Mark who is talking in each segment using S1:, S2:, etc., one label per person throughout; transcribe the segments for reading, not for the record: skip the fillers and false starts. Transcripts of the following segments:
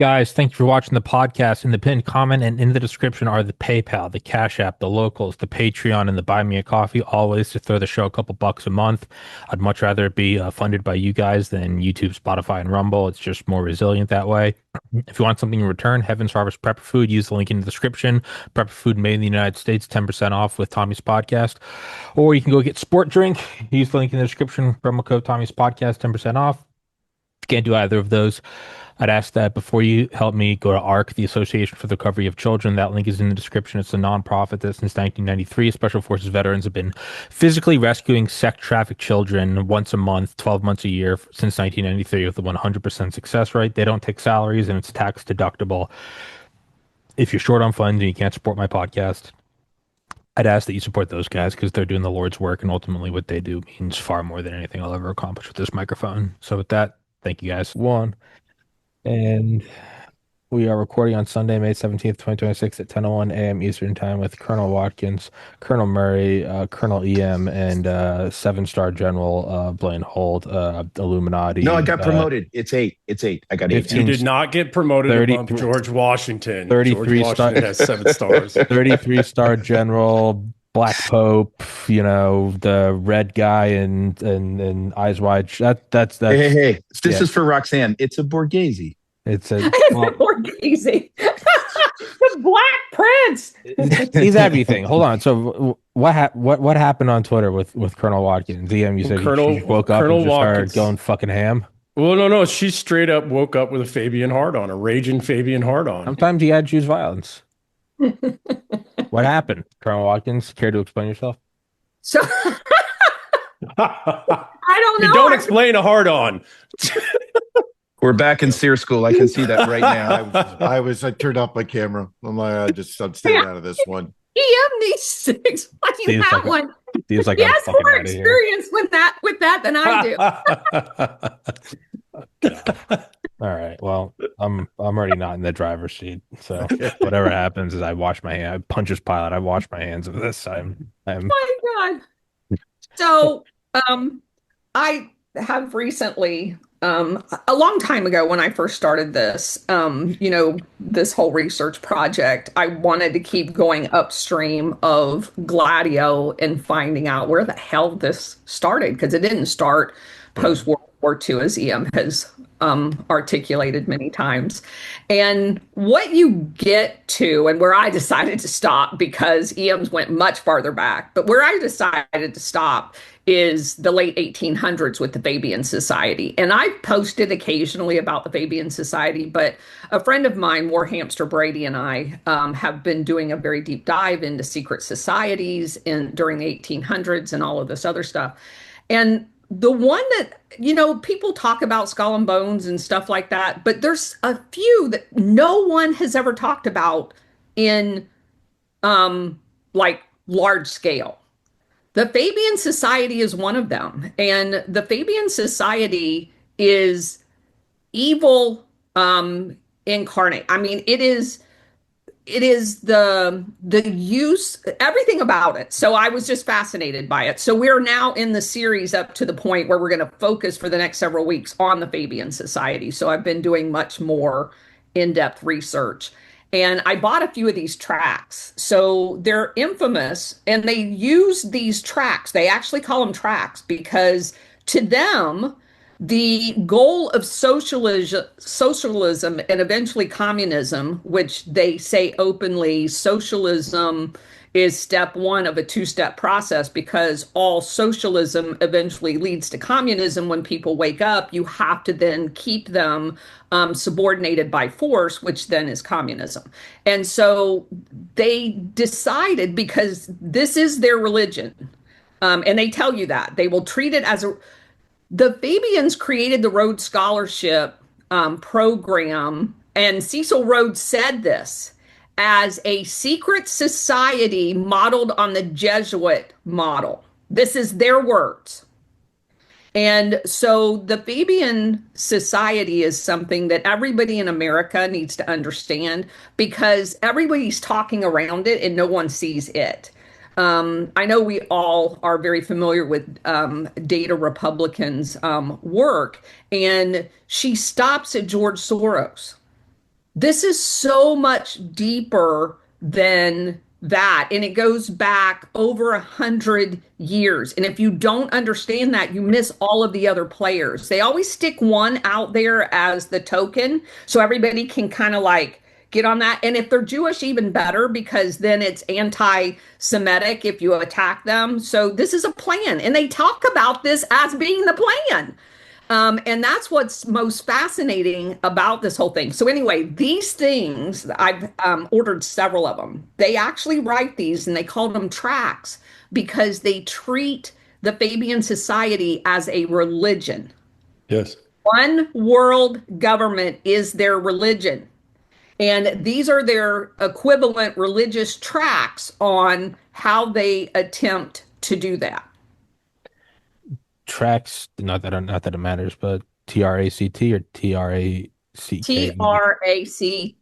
S1: Guys, thank you for watching the podcast. In the pinned comment and in the description are the PayPal, the Cash App, the locals, the Patreon, and the Buy Me a Coffee. Always to throw the show a couple bucks a month. I'd much rather it be funded by you guys than YouTube, Spotify, and Rumble. It's just more resilient that way. If you want something in return, Heaven's Harvest Prepper Food, use the link in the description. Prepper Food made in the United States, 10% off with Tommy's Podcast. Or you can go get Sport Drink. Use the link in the description. Promo code Tommy's Podcast, 10% off. If you can't do either of those, I'd ask that before you help me, go to ARC, the Association for the Recovery of Children. That link is in the description. It's a nonprofit that since 1993, Special Forces veterans have been physically rescuing sex trafficked children once a month, 12 months a year since 1993 with a 100% success rate. They don't take salaries and it's tax deductible. If you're short on funds and you can't support my podcast, I'd ask that you support those guys because they're doing the Lord's work, and ultimately what they do means far more than anything I'll ever accomplish with this microphone. So with that, thank you guys. One. And we are recording on Sunday, May 17th, 2026 at 10:01 a.m. Eastern Time with Colonel Watkins, Colonel Murray, Colonel EM, and seven-star General Blaine Holt, Illuminati.
S2: No, I got promoted. It's eight. I got
S1: 15
S2: 18.
S3: You did not get promoted
S1: 30
S3: above George Washington.
S1: 33
S3: George Washington has 7 stars.
S1: 33-star General, Black Pope, the red guy and Eyes Wide Shut. That's
S2: Hey. This
S1: yeah.
S2: is for Roxanne. It's a Borghese.
S1: It's a
S4: Borghese. The Black Prince.
S1: he's everything. Hold on. So what happened on Twitter with Colonel Watkins? DM, you said you woke up
S3: Colonel
S1: and just started
S3: Watkins
S1: going fucking ham.
S3: Well, no. She straight up woke up with a Fabian hard-on, a raging Fabian hard-on.
S1: Sometimes you gotta choose violence. What happened, Colonel Watkins? Care to explain yourself?
S4: So I don't know.
S3: You don't explain a hard-on.
S2: We're back in SEER school. I can see that right now.
S5: I turned off my camera. I'm staying out of this one.
S4: EM needs to explain that one.
S1: Feels like
S4: He
S1: I'm
S4: has
S1: fucking
S4: more
S1: outta here.
S4: experience with that than I do.
S1: All right. Well, I'm already not in the driver's seat, so whatever happens is I wash my hand. I punch his pilot. I wash my hands of this. I'm.
S4: Oh my God. So, I have recently, a long time ago when I first started this, this whole research project, I wanted to keep going upstream of Gladio and finding out where the hell this started, because it didn't start post World War II, as EM has articulated many times. And what you get to, and where I decided to stop, because EM's went much farther back, but where I decided to stop is the late 1800s with the Fabian Society. And I've posted occasionally about the Fabian Society, but a friend of mine, War Hamster Brady, and I have been doing a very deep dive into secret societies during the 1800s and all of this other stuff. And the one that, people talk about Skull and Bones and stuff like that, but there's a few that no one has ever talked about in like large scale. The Fabian Society is one of them. And the Fabian Society is evil incarnate. I mean, it is the use, everything about it. So I was just fascinated by it. So we're now in the series up to the point where we're going to focus for the next several weeks on the Fabian Society. So I've been doing much more in-depth research. And I bought a few of these tracks. So they're infamous, and they use these tracks. They actually call them tracks because to them, the goal of socialism and eventually communism, which they say openly, socialism is step one of a two-step process, because all socialism eventually leads to communism. When people wake up, you have to then keep them subordinated by force, which then is communism. And so they decided, because this is their religion, and they tell you that, they will treat it as the Fabians created the Rhodes Scholarship program, and Cecil Rhodes said this, as a secret society modeled on the Jesuit model. This is their words. And so the Fabian Society is something that everybody in America needs to understand, because everybody's talking around it and no one sees it. I know we all are very familiar with Data Republican's work, and she stops at George Soros. This is so much deeper than that, and it goes back over 100 years. And if you don't understand that, you miss all of the other players. They always stick one out there as the token, so everybody can kind of like get on that. And if they're Jewish, even better, because then it's anti-Semitic if you attack them. So this is a plan, and they talk about this as being the plan. And that's what's most fascinating about this whole thing. So anyway, these things, I've ordered several of them. They actually write these and they call them tracts because they treat the Fabian Society as a religion.
S3: Yes.
S4: One world government is their religion. And these are their equivalent religious tracts on how they attempt to do that.
S1: Tracks, not that it matters, but TRACT or TRACK?
S4: TRACT,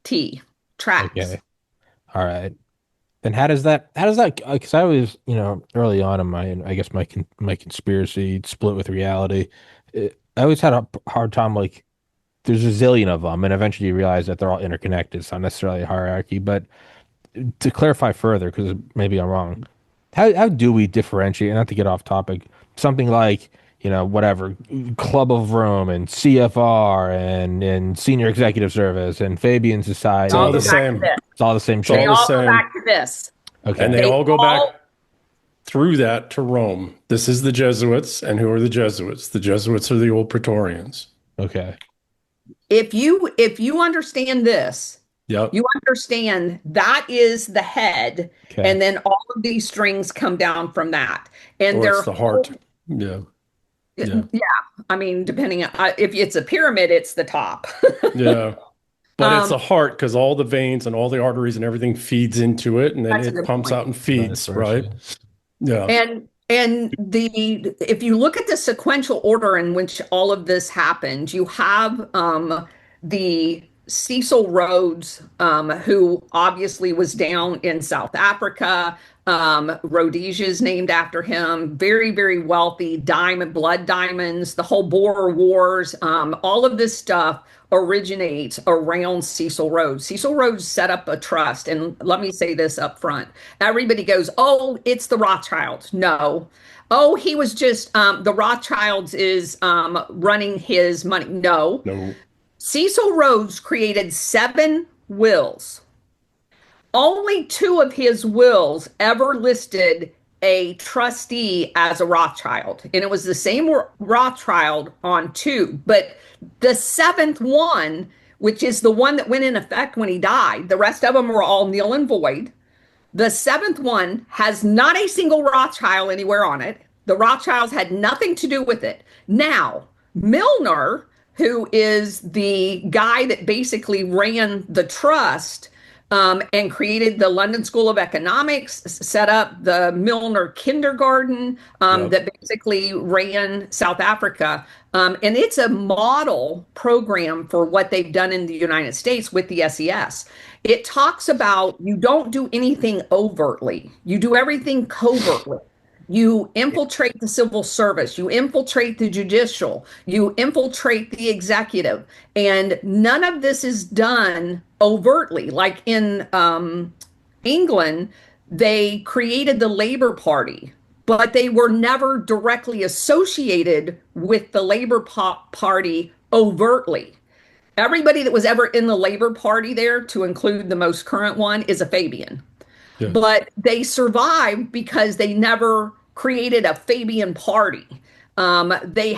S4: tracts.
S1: Okay. All right. Then how does that, because I was, early on in I guess my conspiracy split with reality. I always had a hard time, like, there's a zillion of them, and eventually you realize that they're all interconnected. It's not necessarily a hierarchy, but to clarify further, because maybe I'm wrong, how do we differentiate, not to get off topic, something like, whatever, Club of Rome and CFR and Senior Executive Service and Fabian Society.
S3: It's all the
S4: Go back to
S3: same.
S4: this.
S1: It's all the same
S3: all
S4: They
S1: shit.
S3: the
S4: all go
S3: same.
S4: back to this.
S1: Okay.
S3: And they
S4: They
S3: all go
S4: all-
S3: back through that to Rome. This is the Jesuits. And who are the Jesuits? The Jesuits are the old Praetorians.
S1: Okay.
S4: If you understand this,
S3: Yep.
S4: you understand that is the head,
S1: Okay.
S4: and then all of these strings come down from that. And
S3: Or
S4: they're
S3: it's the heart. Yeah.
S4: Yeah. I mean, depending on if it's a pyramid, it's the top.
S3: Yeah. But it's
S4: Um,
S3: the heart because all the veins and all the arteries and everything feeds into it, and then
S4: That's a
S3: it
S4: good
S3: pumps
S4: point.
S3: out and feeds, right? Yeah.
S4: And the if you look at the sequential order in which all of this happened, you have the Cecil Rhodes, who obviously was down in South Africa. Rhodesia is named after him. Very, very wealthy, blood diamonds, the whole Boer Wars, all of this stuff originates around Cecil Rhodes. Cecil Rhodes set up a trust. And let me say this up front. Everybody goes, oh, it's the Rothschilds. No. Oh, he was just, the Rothschilds is running his money. No.
S3: No.
S4: Cecil Rhodes created 7 wills. Only 2 of his wills ever listed a trustee as a Rothschild, and it was the same Rothschild on 2. But the 7th one, which is the one that went in effect when he died, the rest of them were all nil and void. The 7th one has not a single Rothschild anywhere on it. The Rothschilds had nothing to do with it. Now, Milner, who is the guy that basically ran the trust, and created the London School of Economics, set up the Milner Kindergarten, that basically ran South Africa. And it's a model program for what they've done in the United States with the SES. It talks about you don't do anything overtly, you do everything covertly. You infiltrate the civil service, you infiltrate the judicial, you infiltrate the executive, and none of this is done overtly. Like in England, they created the Labour Party, but they were never directly associated with the Labour Party overtly. Everybody that was ever in the Labour Party there, to include the most current one, is a Fabian.
S3: Yeah.
S4: But they survived because they never created a Fabian party. They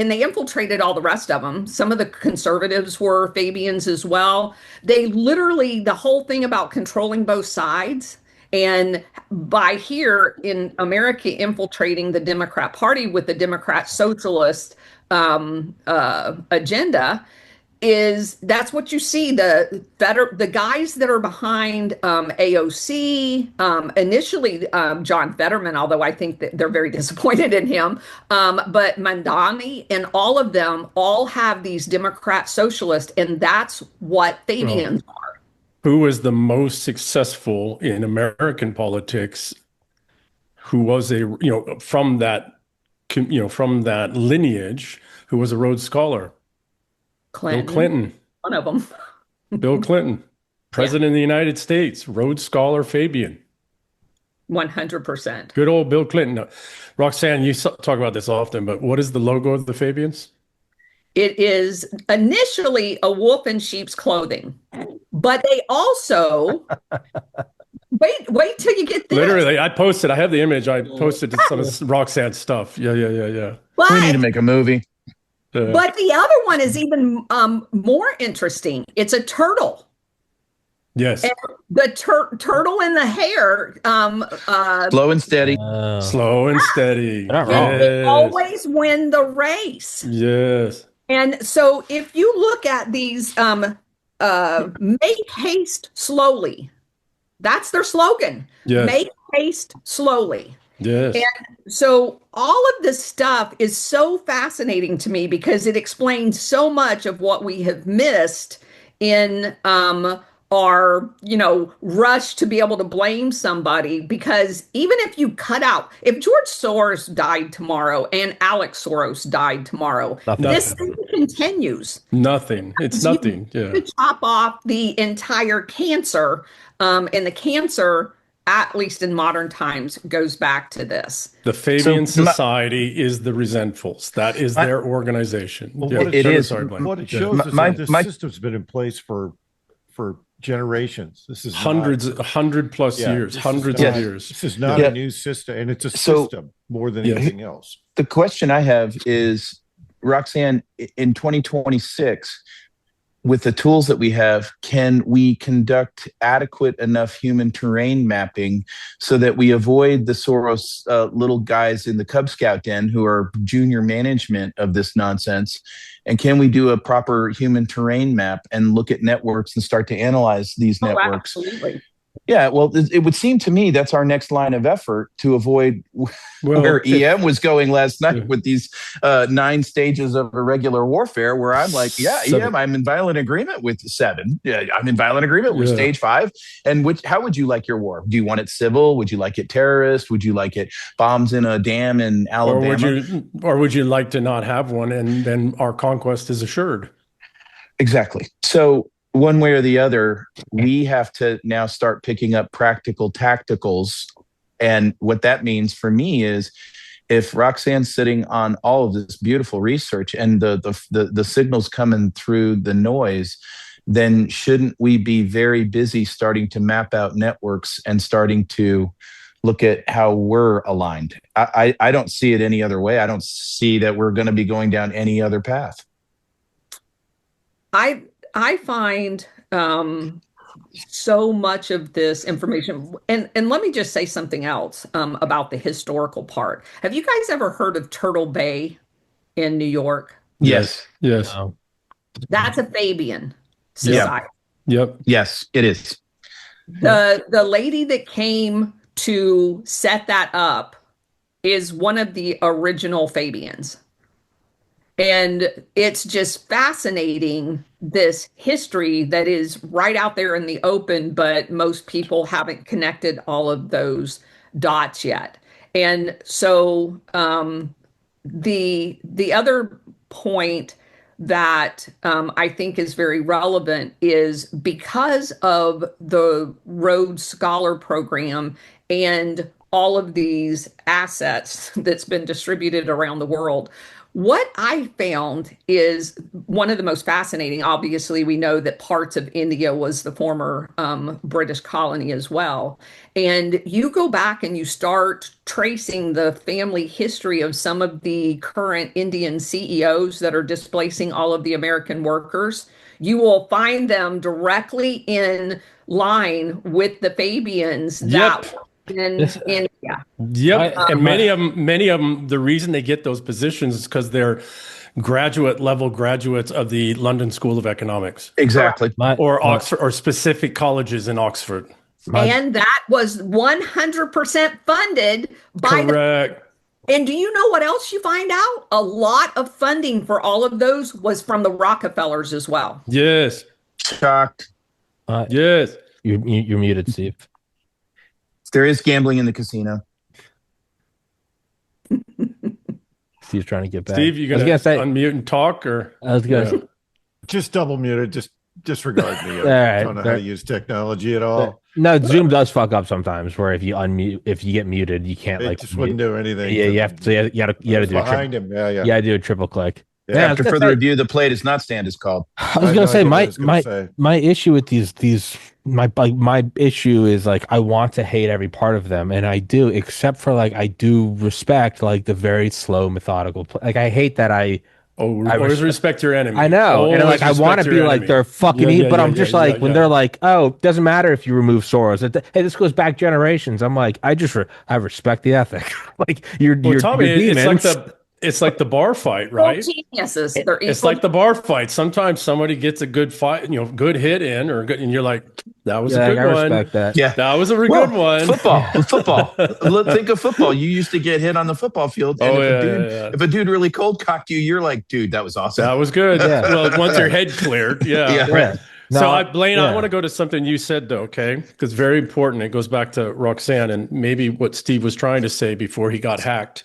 S4: infiltrated all the rest of them. Some of the conservatives were Fabians as well. They literally, the whole thing about controlling both sides, and by here in America, infiltrating the Democrat Party with the Democrat Socialist agenda, that's what you see. The guys that are behind AOC, initially John Fetterman, although I think that they're very disappointed in him, but Mandani and all of them all have these Democrat socialists, and that's what Fabians are.
S3: Who was the most successful in American politics? Who was from that lineage? Who was a Rhodes Scholar?
S4: Clinton,
S3: Bill Clinton.
S4: one of them.
S3: Bill Clinton, President of the United States, Rhodes Scholar Fabian.
S4: 100%.
S3: Good old Bill Clinton. Roxanne, you talk about this often, but what is the logo of the Fabians?
S4: It is initially a wolf in sheep's clothing, but they also wait till you get this.
S3: Literally, I have the image. I posted some of Roxanne's stuff. Yeah.
S4: But,
S2: We need to make a movie.
S4: but the other one is even more interesting. It's a turtle.
S3: Yes.
S4: And the turtle in the hair.
S2: Slow and steady.
S3: Slow and steady.
S1: Not wrong.
S4: They always win the race.
S3: Yes.
S4: And so if you look at these, make haste slowly. That's their slogan.
S3: Yes.
S4: Make haste slowly.
S3: Yes.
S4: And so all of this stuff is so fascinating to me because it explains so much of what we have missed in our, rush to be able to blame somebody. Because even if you cut out, if George Soros died tomorrow and Alex Soros died tomorrow, this thing continues.
S3: Nothing. It's nothing. Yeah.
S4: To chop off the entire cancer, and the cancer, at least in modern times, goes back to this.
S3: The Fabian Society is the resentfuls. That is their organization.
S5: Well,
S3: Yeah.
S5: what
S2: it is.
S5: What it shows is
S2: My-
S5: that this
S2: my-
S5: system's been in place for generations. This is
S3: Hundred plus
S5: Yeah,
S3: years,
S5: this is
S3: hundreds
S5: not-
S3: of years.
S5: This is not
S2: Yeah.
S5: a new system, and it's a
S2: So-
S5: system more than
S3: Yeah.
S5: anything else.
S2: The question I have is, Roxanne, in 2026, with the tools that we have, can we conduct adequate enough human terrain mapping so that we avoid the Soros little guys in the Cub Scout den who are junior management of this nonsense? And can we do a proper human terrain map and look at networks and start to analyze these networks?
S4: Absolutely.
S2: Yeah, well, it would seem to me that's our next line of effort to avoid where EM was going last night with these 9 stages of irregular warfare, where I'm like, EM, I'm in violent agreement with 7. Yeah, I'm in violent agreement with stage 5. And how would you like your war? Do you want it civil? Would you like it terrorist? Would you like it bombs in a dam in Alabama?
S3: Or would you like to not have one, and then our conquest is assured?
S2: Exactly. So one way or the other, we have to now start picking up practical tacticals. And what that means for me is, if Roxanne's sitting on all of this beautiful research and the signals coming through the noise, then shouldn't we be very busy starting to map out networks and starting to look at how we're aligned? I don't see it any other way. I don't see that we're going to be going down any other path.
S4: I find so much of this information, and let me just say something else about the historical part. Have you guys ever heard of Turtle Bay in New York?
S2: Yes.
S3: Yes.
S1: No.
S4: That's a Fabian society.
S3: Yep.
S2: Yes, it is.
S4: The lady that came to set that up is one of the original Fabians. And it's just fascinating, this history that is right out there in the open, but most people haven't connected all of those dots yet. And so the other point that I think is very relevant is, because of the Rhodes Scholar Program and all of these assets that's been distributed around the world, what I found is one of the most fascinating. Obviously, we know that parts of India was the former British colony as well. And you go back and you start tracing the family history of some of the current Indian CEOs that are displacing all of the American workers. You will find them directly in line with the Fabians that were in India.
S3: Yep. And many of them, the reason they get those positions is because they're graduate graduates of the London School of Economics.
S2: Exactly.
S3: Or Oxford, or specific colleges in Oxford.
S4: And that was 100% funded by
S3: Correct.
S4: And do you know what else you find out? A lot of funding for all of those was from the Rockefellers as well.
S3: Yes.
S2: Shocked.
S3: Yes.
S1: You're muted, Steve.
S2: There is gambling in the casino.
S1: Steve's trying to get back.
S3: Steve, you gonna
S1: say,
S3: unmute and talk, or
S1: I was gonna
S5: Just double muted. Just disregard me.
S1: All
S5: I
S1: right.
S5: don't know how to use technology at all.
S1: No, Zoom does fuck up sometimes. Where if you get muted, you can't
S5: It
S1: like
S5: just wouldn't do anything.
S1: Yeah, you have to. You got to
S5: I was
S1: do a triple.
S5: behind him. Yeah, yeah.
S1: You got to do a triple click.
S5: Yeah.
S1: Yeah, I was
S2: After
S1: gonna
S2: further
S1: say-
S2: review, the play does not stand is called.
S1: I was
S5: had
S1: gonna
S5: no
S1: say
S5: idea what I
S1: my
S5: was gonna say.
S1: my issue with these my issue is like I want to hate every part of them, and I do, except for like I do respect like the very slow methodical like I hate that I
S3: Always respect your enemy.
S1: I know, and
S3: Always
S1: like I want to
S3: respect
S1: be
S3: your
S1: like
S3: enemy.
S1: they're fucking
S3: Yeah,
S1: evil,
S3: yeah,
S1: but
S3: yeah,
S1: I'm just
S3: yeah,
S1: like
S3: yeah,
S1: when
S3: yeah.
S1: they're like, oh, it doesn't matter if you remove Soros. Hey, this goes back generations. I'm like, I respect the ethic. Like you're
S3: Tommy,
S1: you're demons.
S3: it's like the bar fight,
S4: They're
S3: right?
S4: geniuses. They're
S3: It's
S4: equal.
S3: like the bar fight. Sometimes somebody gets a good fight, good hit in, and you're like, that was
S1: Yeah,
S3: a
S1: like,
S3: good
S1: I
S3: one.
S1: respect that.
S2: Yeah.
S3: That was a
S2: Well,
S3: good one.
S2: Football. Think of football. You used to get hit on the football field, and if a dude really cold cocked you, you're like, dude, that was awesome.
S3: That was good.
S1: Yeah.
S3: Well, once your head cleared, yeah.
S1: Yeah. No,
S3: Blaine, I
S1: yeah.
S3: want to go to something you said though, okay? Because very important. It goes back to Roxanne and maybe what Steve was trying to say before he got hacked.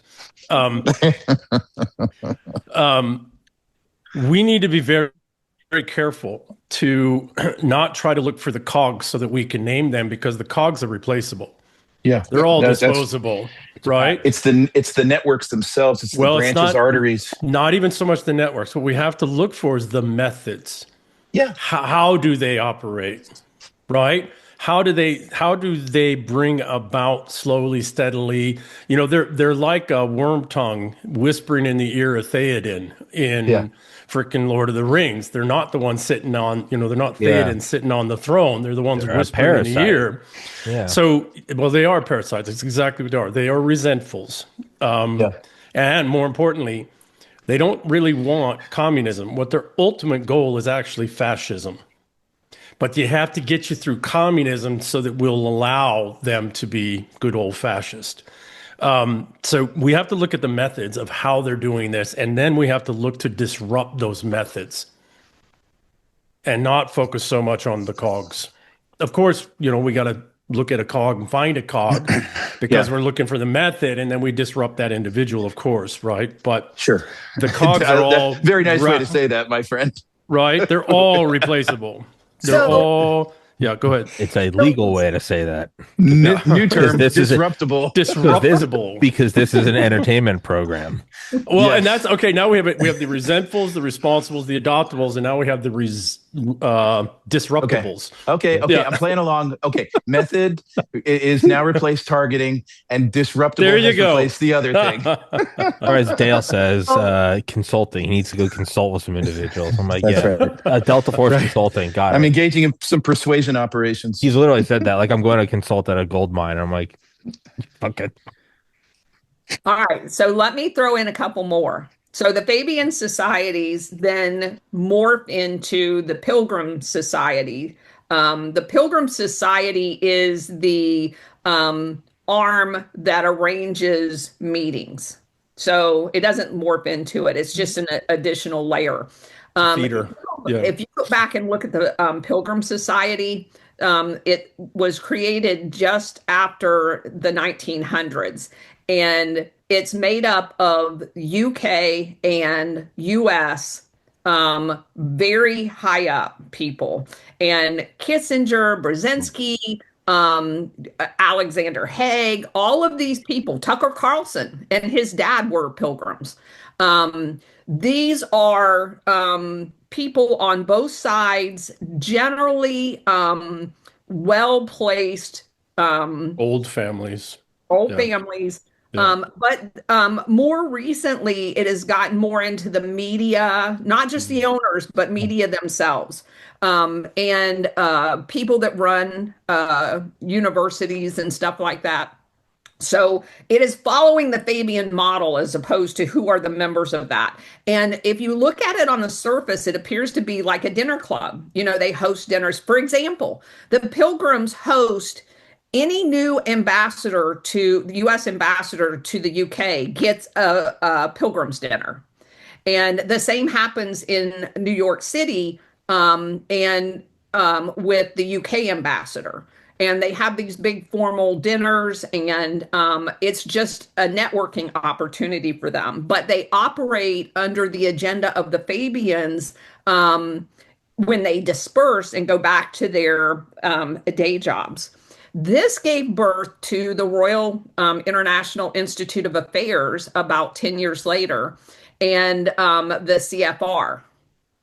S3: We need to be very, very careful to not try to look for the cogs so that we can name them, because the cogs are replaceable.
S2: Yeah,
S3: They're all
S2: That's-
S3: disposable, right?
S2: It's the networks themselves. It's the
S3: Well, it's
S2: branches, arteries.
S3: Not even so much the networks. What we have to look for is the methods.
S2: Yeah.
S3: How do they operate, right? How do they bring about slowly, steadily? They're like a worm tongue whispering in the ear of Theoden in freaking Lord of the Rings. They're not the ones sitting on, they're not Theoden sitting on the throne. They're the ones whispering in the ear.
S1: Yeah.
S3: So, well, they are parasites. It's exactly what they are. They are resentfuls. And more importantly, they don't really want communism. What their ultimate goal is actually fascism. But you have to get you through communism so that we'll allow them to be good old fascist. So we have to look at the methods of how they're doing this, and then we have to look to disrupt those methods and not focus so much on the cogs. Of course, we got to look at a cog and find a cog because we're looking for the method, and then we disrupt that individual, of course, right? But
S2: Sure.
S3: the cogs are all
S2: very nice way to say that, my friend.
S3: right. They're all replaceable. They're all go ahead.
S1: It's a legal way to say that.
S2: New term,
S1: this is
S2: disruptible.
S3: Disruptible.
S1: Because this is an entertainment program.
S3: Well, and that's okay. Now we have the resentfuls, the responsibles, the adoptables, and now we have the disruptables.
S2: Okay.
S3: Yeah.
S2: I'm playing along. Okay, method is now replaced targeting, and disruptible
S3: There you
S2: has
S3: go.
S2: replaced the other thing.
S1: Or as Dale says, consulting. He needs to go consult with some individuals. I'm like,
S2: That's right.
S1: Delta Force Consulting. Got it.
S2: I'm engaging in some persuasion operations.
S1: He's literally said that. Like, I'm going to consult at a gold mine. I'm like, okay.
S4: All right, so let me throw in a couple more. So the Fabian societies then morph into the Pilgrim Society. The Pilgrim Society is the arm that arranges meetings. So it doesn't morph into it. It's just an additional layer.
S3: Feeder. Yeah.
S4: If you go back and look at the Pilgrim Society, it was created just after the 1900s. And it's made up of UK and US very high up people. And Kissinger, Brzezinski, Alexander Haig, all of these people, Tucker Carlson and his dad were pilgrims. These are people on both sides, generally well-placed
S3: Old families.
S4: families. But more recently, it has gotten more into the media, not just the owners, but media themselves, and people that run universities and stuff like that. So it is following the Fabian model as opposed to who are the members of that. And if you look at it on the surface, it appears to be like a dinner club. They host dinners. For example, the Pilgrims host any new ambassador to the U.S. ambassador to the UK gets a Pilgrim's dinner. And the same happens in New York City and with the UK ambassador. And they have these big formal dinners, and it's just a networking opportunity for them. But they operate under the agenda of the Fabians when they disperse and go back to their day jobs. This gave birth to the Royal International Institute of Affairs about 10 years later, and the CFR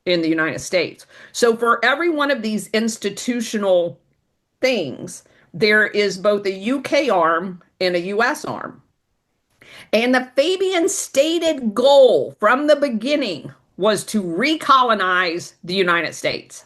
S4: in the United States. So for every one of these institutional things, there is both a UK arm and a US arm. And the Fabian stated goal from the beginning was to recolonize the United States.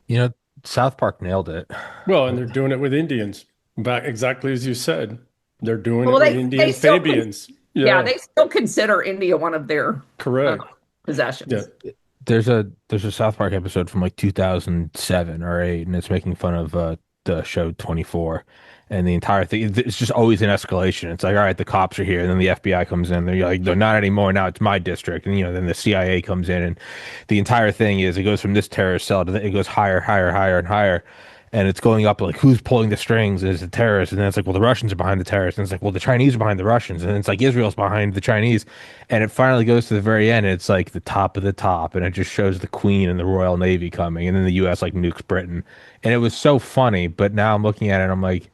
S1: You know, South Park nailed it.
S3: Well, and they're doing it with Indians. Back exactly as you said. They're doing
S4: Well,
S3: it with Indian Fabians.
S4: Yeah, they still consider India one of their
S3: correct
S4: possessions.
S3: Yeah.
S1: There's a South Park episode from like 2007 or 8, and it's making fun of the show 24, and the entire thing. It's just always an escalation. It's like, all right, the cops are here, and then the FBI comes in. They're like, they're not anymore. Now it's my district, and then the CIA comes in, and the entire thing is it goes from this terrorist cell to it goes higher, higher, higher, and higher. And it's going up like, who's pulling the strings? Is it terrorists? And then it's like, well, the Russians are behind the terrorists. And it's like, well, the Chinese are behind the Russians. And then it's like, Israel's behind the Chinese. And it finally goes to the very end. And it's like the top of the top. And it just shows the Queen and the Royal Navy coming. And then the U.S. like nukes Britain. And it was so funny. But now I'm looking at it and I'm like,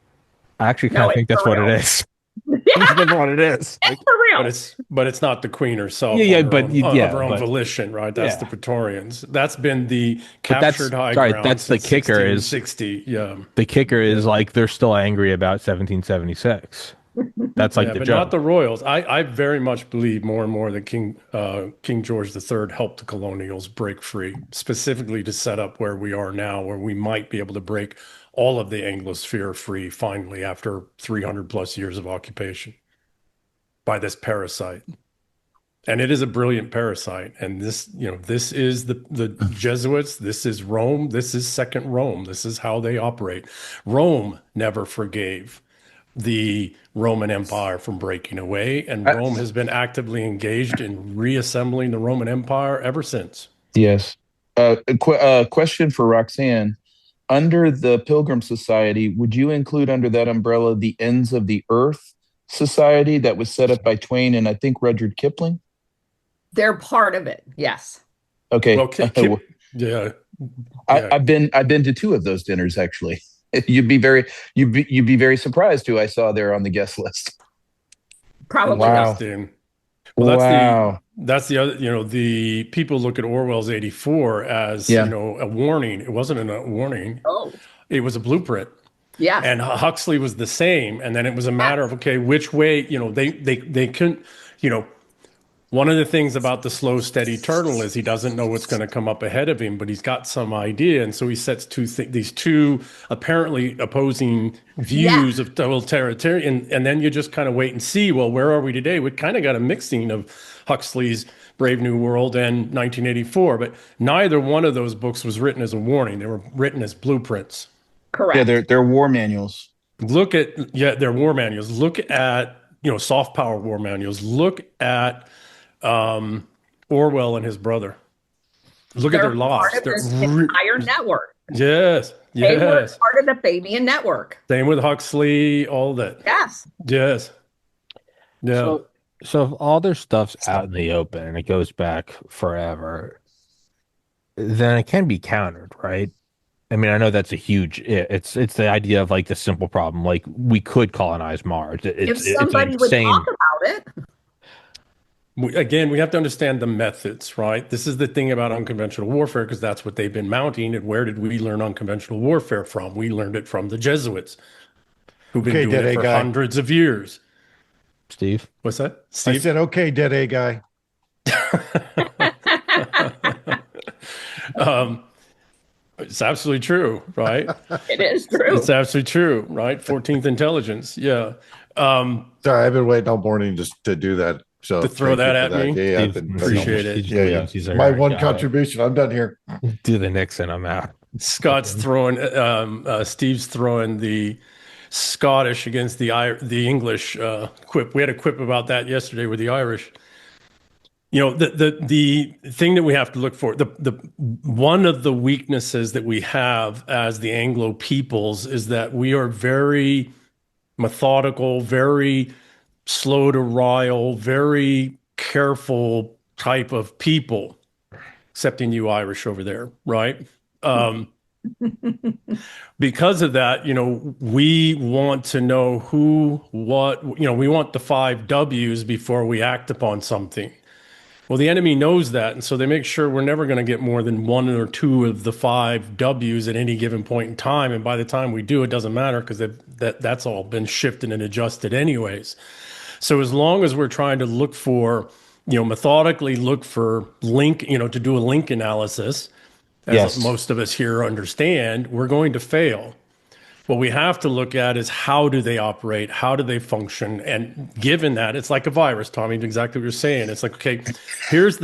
S1: I actually kind of think that's what it is. That's what it is.
S4: It's for real.
S3: But it's not the Queen herself.
S1: Yeah,
S3: of her own
S1: but
S3: volition, right? That's the Praetorians. That's been the
S1: But
S3: captured high ground.
S1: That's the
S3: since
S1: kicker is
S3: 1660. Yeah.
S1: the kicker is like they're still angry about 1776. That's like the
S3: but
S1: joke.
S3: not the royals. I very much believe more and more that King George III helped the colonials break free, specifically to set up where we are now, where we might be able to break all of the Anglosphere free finally after 300 plus years of occupation by this parasite. And it is a brilliant parasite. And this is the Jesuits. This is Rome. This is Second Rome. This is how they operate. Rome never forgave the Roman Empire from breaking away. And Rome has been actively engaged in reassembling the Roman Empire ever since.
S2: Yes. A question for Roxanne. Under the Pilgrim Society, would you include under that umbrella the Ends of the Earth Society that was set up by Twain and I think Rudyard Kipling?
S4: They're part of it. Yes.
S2: Okay.
S3: Well, yeah.
S2: I've been to 2 of those dinners actually. You'd be very surprised who I saw there on the guest list.
S4: Probably.
S2: Wow.
S3: Well, that's the other, the people look at Orwell's 84 as, a warning. It wasn't a warning.
S4: Oh.
S3: It was a blueprint.
S4: Yeah.
S3: And Huxley was the same. And then it was a matter of, okay, which way, they couldn't, one of the things about the slow, steady turtle is he doesn't know what's going to come up ahead of him, but he's got some idea. And so he sets these two apparently opposing views of totalitarian. And then you just kind of wait and see, well, where are we today? We kind of got a mixing of Huxley's Brave New World and 1984, but neither one of those books was written as a warning. They were written as blueprints.
S4: Correct.
S2: Yeah, they're war manuals.
S3: They're war manuals. Look at, soft power war manuals. Look at Orwell and his brother. Look at their laws.
S4: Part of this entire network.
S3: Yes.
S4: They were part of the Fabian network.
S3: Same with Huxley, all that.
S4: Yes.
S3: Yes. Yeah.
S1: So if all their stuff's out in the open and it goes back forever, then it can be countered, right? I mean, I know that's a huge. It's the idea of like the simple problem, like we could colonize Mars.
S4: If somebody would talk about it.
S3: Again, we have to understand the methods, right? This is the thing about unconventional warfare, because that's what they've been mounting. And where did we learn unconventional warfare from? We learned it from the Jesuits, who've been doing it for hundreds of years.
S1: Steve?
S3: What's that? Steve?
S5: I said, okay, dead A guy.
S3: It's absolutely true, right?
S4: It is true.
S3: It's absolutely true, right? 14th intelligence. Yeah.
S5: Sorry, I've been waiting all morning just to do that. So
S3: to throw that at me.
S5: Yeah,
S3: appreciate it.
S5: Yeah. My one contribution. I'm done here.
S1: Do the Nixon. I'm out.
S3: Scott's throwing. Steve's throwing the Scottish against the English quip. We had a quip about that yesterday with the Irish. The thing that we have to look for, the one of the weaknesses that we have as the Anglo peoples is that we are very methodical, very slow to rile, very careful type of people. excepting you Irish over there, right? Because of that, we want to know who, what, we want the 5 W's before we act upon something. Well, the enemy knows that, and so they make sure we're never going to get more than 1 or 2 of the 5 W's at any given point in time. And by the time we do, it doesn't matter because that's all been shifted and adjusted anyways. So as long as we're trying to look for, methodically look for link, to do a link analysis, as most of us here understand, we're going to fail. What we have to look at is how do they operate? How do they function? And given that, it's like a virus, Tommy, exactly what you're saying. It's like, okay, here's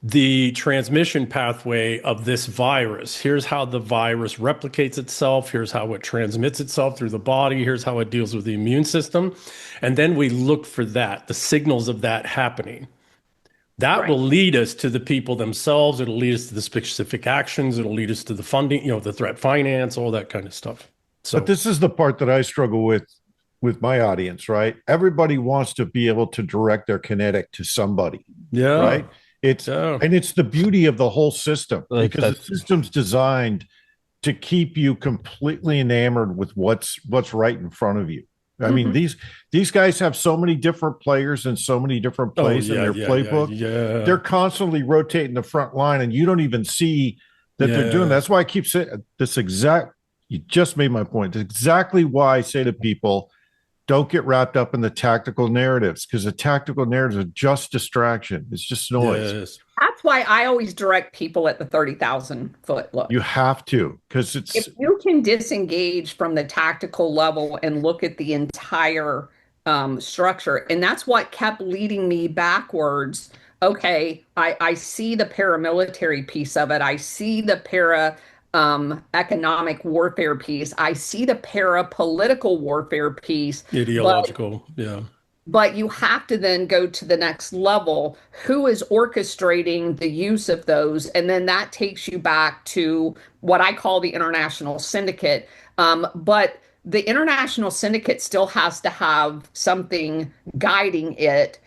S3: the transmission pathway of this virus. Here's how the virus replicates itself. Here's how it transmits itself through the body. Here's how it deals with the immune system. And then we look for that, the signals of that happening. That will lead us to the people themselves. It'll lead us to the specific actions. It'll lead us to the funding, the threat finance, all that kind of stuff. So,
S5: but this is the part that I struggle with my audience, right? Everybody wants to be able to direct their kinetic to somebody.
S3: Yeah.
S5: Right. And it's the beauty of the whole system, because the system's designed to keep you completely enamored with what's right in front of you. I mean, these guys have so many different players in so many different plays in their playbook.
S3: Yeah.
S5: They're constantly rotating the front line, and you don't even see that they're doing that. That's why I keep saying this you just made my point. It's exactly why I say to people, don't get wrapped up in the tactical narratives, because the tactical narratives are just distraction. It's just noise.
S3: Yes.
S4: That's why I always direct people at the 30,000 foot look.
S5: You have to, because
S4: if you can disengage from the tactical level and look at the entire structure, and that's what kept leading me backwards. Okay, I see the paramilitary piece of it. I see the economic warfare piece. I see the para-political warfare piece.
S3: Ideological,
S4: But you have to then go to the next level. Who is orchestrating the use of those? And then that takes you back to what I call the international syndicate. But the international syndicate still has to have something guiding it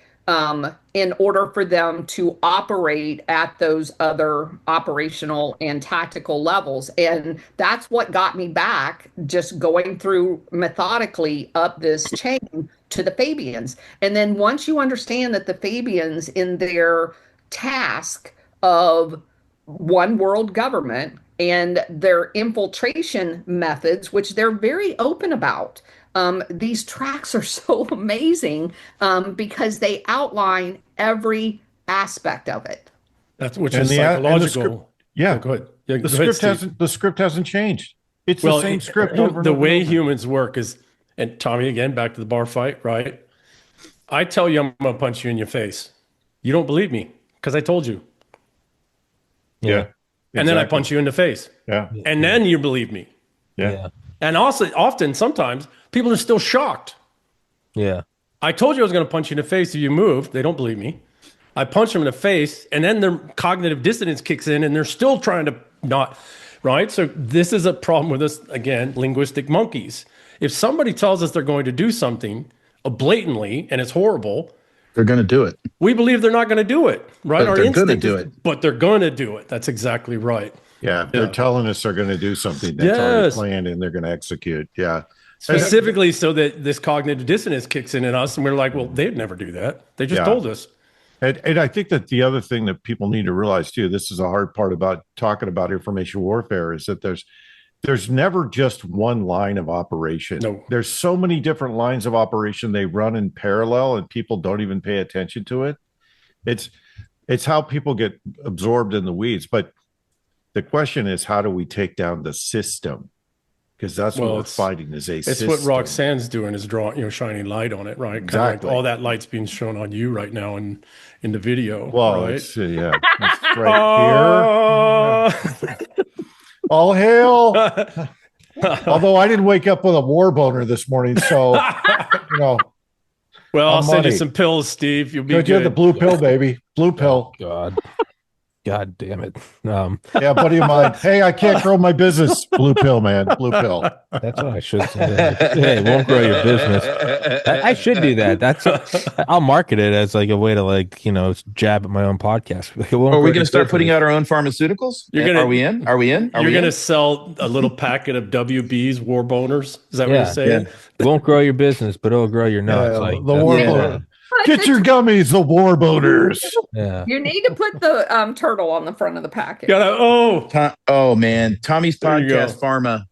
S4: in order for them to operate at those other operational and tactical levels. And that's what got me back, just going through methodically up this chain to the Fabians. And then once you understand that the Fabians, in their task of one world government and their infiltration methods, which they're very open about, these tracks are so amazing because they outline every aspect of it.
S3: Which is psychological.
S5: Go ahead. The script hasn't changed. It's the same script.
S3: The way humans work is, and Tommy, again, back to the bar fight, right? I tell you I'm going to punch you in your face. You don't believe me because I told you.
S5: Yeah.
S3: And then I punch you in the face.
S5: Yeah.
S3: And then you believe me.
S5: Yeah.
S3: And also, often, sometimes, people are still shocked.
S1: Yeah.
S3: I told you I was going to punch you in the face if you moved. They don't believe me. I punch them in the face, and then their cognitive dissonance kicks in, and they're still trying to not, right? So this is a problem with us, again, linguistic monkeys. If somebody tells us they're going to do something blatantly, and it's horrible,
S2: they're going to do it.
S3: We believe they're not going to do it, right?
S2: But they're going to do it.
S3: But they're going to do it. That's exactly right.
S5: Yeah, they're telling us they're going to do something that's already planned, and they're going to execute. Yeah.
S3: Specifically so that this cognitive dissonance kicks in us, and we're like, well, they'd never do that. They just told us.
S5: And I think that the other thing that people need to realize too, this is a hard part about talking about information warfare, is that there's never just one line of operation.
S3: No.
S5: There's so many different lines of operation they run in parallel, and people don't even pay attention to it. It's how people get absorbed in the weeds. But the question is, how do we take down the system? Because that's what we're fighting is a system.
S3: It's what Roxanne's doing, is drawing, shining light on it, right?
S5: Exactly.
S3: Like all that light's being shown on you right now in the video.
S5: Well,
S3: right?
S5: it's right here. All hail. Although I didn't wake up with a war boner this morning, so
S3: Well, I'll send you some pills, Steve. You'll be good.
S5: You have the blue pill, baby. Blue pill.
S1: God. God damn it.
S5: Yeah, buddy of mine. Hey, I can't grow my business. Blue pill, man. Blue pill.
S1: That's what I should say. Hey, it won't grow your business. I should do that. I'll market it as like a way to like, jab at my own podcast. It won't
S2: Are we
S1: grow
S2: going
S1: your
S2: to start
S1: business.
S2: putting out our own pharmaceuticals? Are we in? Are we in?
S3: You're going to sell a little packet of WB's War Boners? Is that what you're saying?
S1: Yeah. It won't grow your business, but it'll grow your nuts.
S5: The war boner. Get your gummies, the war boners.
S1: Yeah.
S4: You need to put the turtle on the front of the package.
S2: Oh man, Tommy's podcast pharma.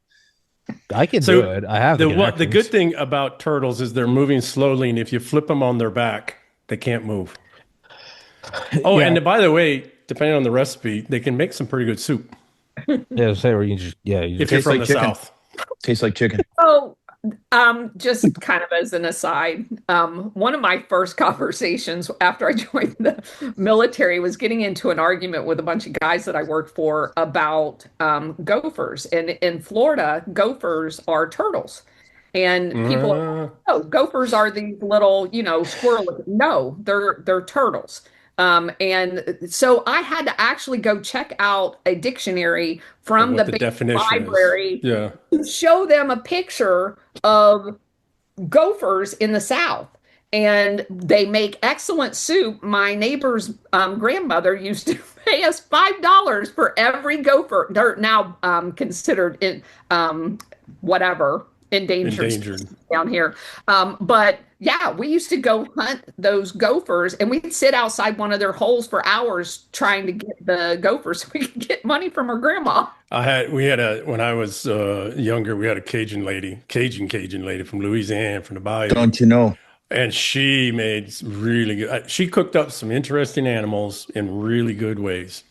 S1: I can do it. I have
S3: the good thing about turtles is they're moving slowly, and if you flip them on their back, they can't move. Oh, and by the way, depending on the recipe, they can make some pretty good soup.
S1: Yeah, say where you just
S3: if you're from the South.
S2: Tastes like chicken.
S4: Oh, just kind of as an aside, one of my first conversations after I joined the military was getting into an argument with a bunch of guys that I worked for about gophers. And in Florida, gophers are turtles. And people are, oh, gophers are these little, squirrel. No, they're turtles. And so I had to actually go check out a dictionary from the basic library to show them a picture of gophers in the South. And they make excellent soup. My neighbor's grandmother used to pay us $5 for every gopher. They're now considered endangered down here. But yeah, we used to go hunt those gophers, and we'd sit outside one of their holes for hours trying to get the gophers so we could get money from her grandma.
S3: When I was younger, we had a Cajun lady from Louisiana, from the bayou.
S2: Don't you know?
S3: And she made really good. She cooked up some interesting animals in really good ways.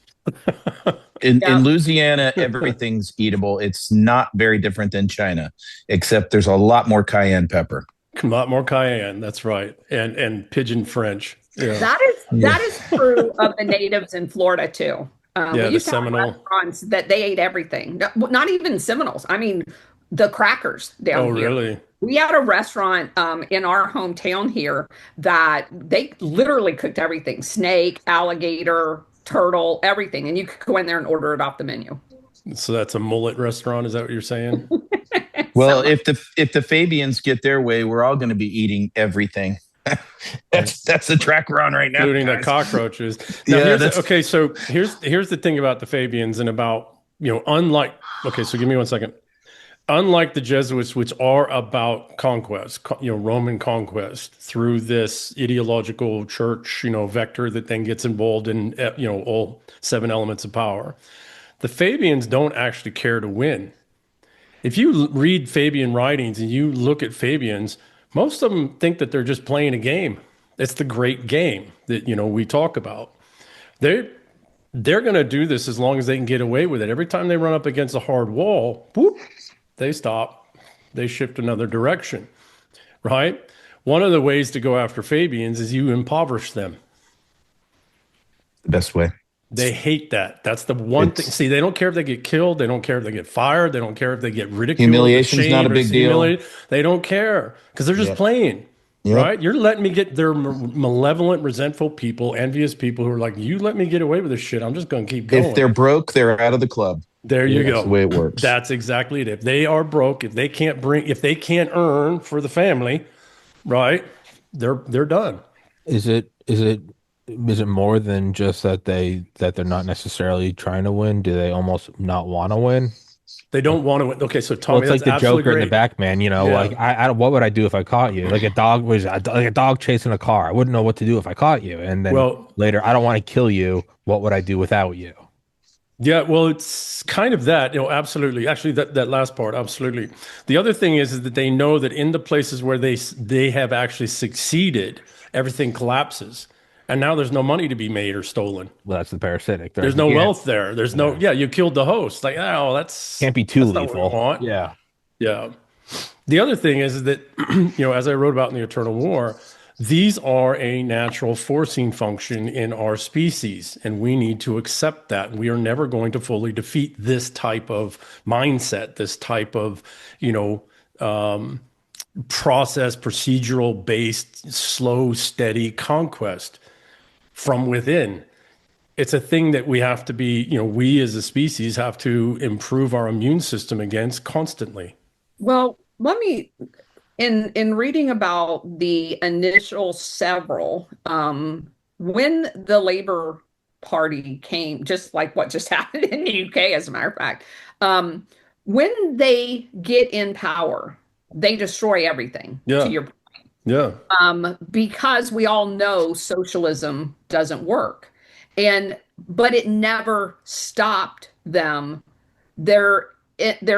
S2: In Louisiana, everything's eatable. It's not very different than China, except there's a lot more cayenne pepper.
S3: A lot more cayenne, that's right, and pigeon French. Yeah.
S4: That is true of the natives in Florida too. We used to have restaurants that they ate everything. Not even Seminoles. I mean, the crackers down here. Oh, really? We had a restaurant in our hometown here that they literally cooked everything: snake, alligator, turtle, everything, and you could go in there and order it off the menu.
S3: So that's a mullet restaurant. Is that what you're saying?
S2: Well, if the Fabians get their way, we're all going to be eating everything. that's the track we're on right now,
S3: including the cockroaches. Now, so here's the thing about the Fabians and about unlike. Okay, so give me 1 second. Unlike the Jesuits, which are about conquest, Roman conquest through this ideological church, vector that then gets involved in all 7 elements of power, the Fabians don't actually care to win. If you read Fabian writings and you look at Fabians, most of them think that they're just playing a game. It's the great game that, we talk about. They're going to do this as long as they can get away with it. Every time they run up against a hard wall, whoop, they stop. They shift another direction, right? One of the ways to go after Fabians is you impoverish them.
S2: The best way.
S3: They hate that. That's the one thing. See, they don't care if they get killed. They don't care if they get fired. They don't care if they get ridiculed.
S2: Humiliation is not a big deal.
S3: They don't care because they're just playing, right? You're letting me get their malevolent, resentful people, envious people who are like, you let me get away with this shit. I'm just going to keep going.
S2: If they're broke, they're out of the club.
S3: There you go.
S2: That's the way it works.
S3: That's exactly it. If they are broke, if they can't earn for the family, right? They're done.
S1: Is it more than just that they're not necessarily trying to win? Do they almost not want to win?
S3: They don't want to win. Okay, so Tommy,
S1: it's like the Joker in the Batman. Like I what would I do if I caught you? Like a dog chasing a car. I wouldn't know what to do if I caught you. And then later, I don't want to kill you. What would I do without you?
S3: Yeah, well, it's kind of that, absolutely. Actually, that last part, absolutely. The other thing is that they know that in the places where they have actually succeeded, everything collapses. And now there's no money to be made or stolen.
S1: Well, that's the parasitic.
S3: There's no wealth there. There's no, you killed the host. Like, that's...
S1: Can't be too lethal.
S3: Yeah. The other thing is that, as I wrote about in the Eternal War, these are a natural forcing function in our species, and we need to accept that. We are never going to fully defeat this type of mindset, this type of, procedural-based, slow, steady conquest from within. it's a thing that we have to be, we as a species have to improve our immune system against constantly.
S4: Well, let me in reading about the initial several, when the Labour Party came, just like what just happened in the UK, as a matter of fact, when they get in power, they destroy everything.
S3: Yeah.
S4: To your
S3: Yeah.
S4: because we all know socialism doesn't work, but it never stopped them. Their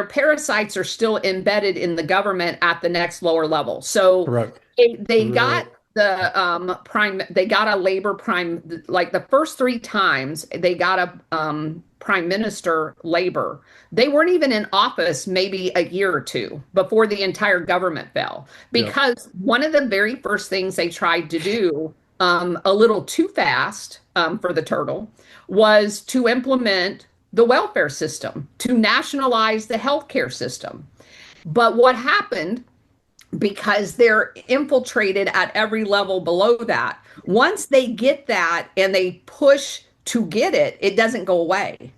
S4: parasites are still embedded in the government at the next lower level. So
S3: Correct.
S4: they got the they got a labor prime, like the first three times they got a prime minister labor. They weren't even in office maybe a year or two before the entire government fell, because one of the very first things they tried to do, a little too fast for the turtle, was to implement the welfare system, to nationalize the healthcare system. But what happened, because they're infiltrated at every level below that, once they get that and they push to get it, it doesn't go away.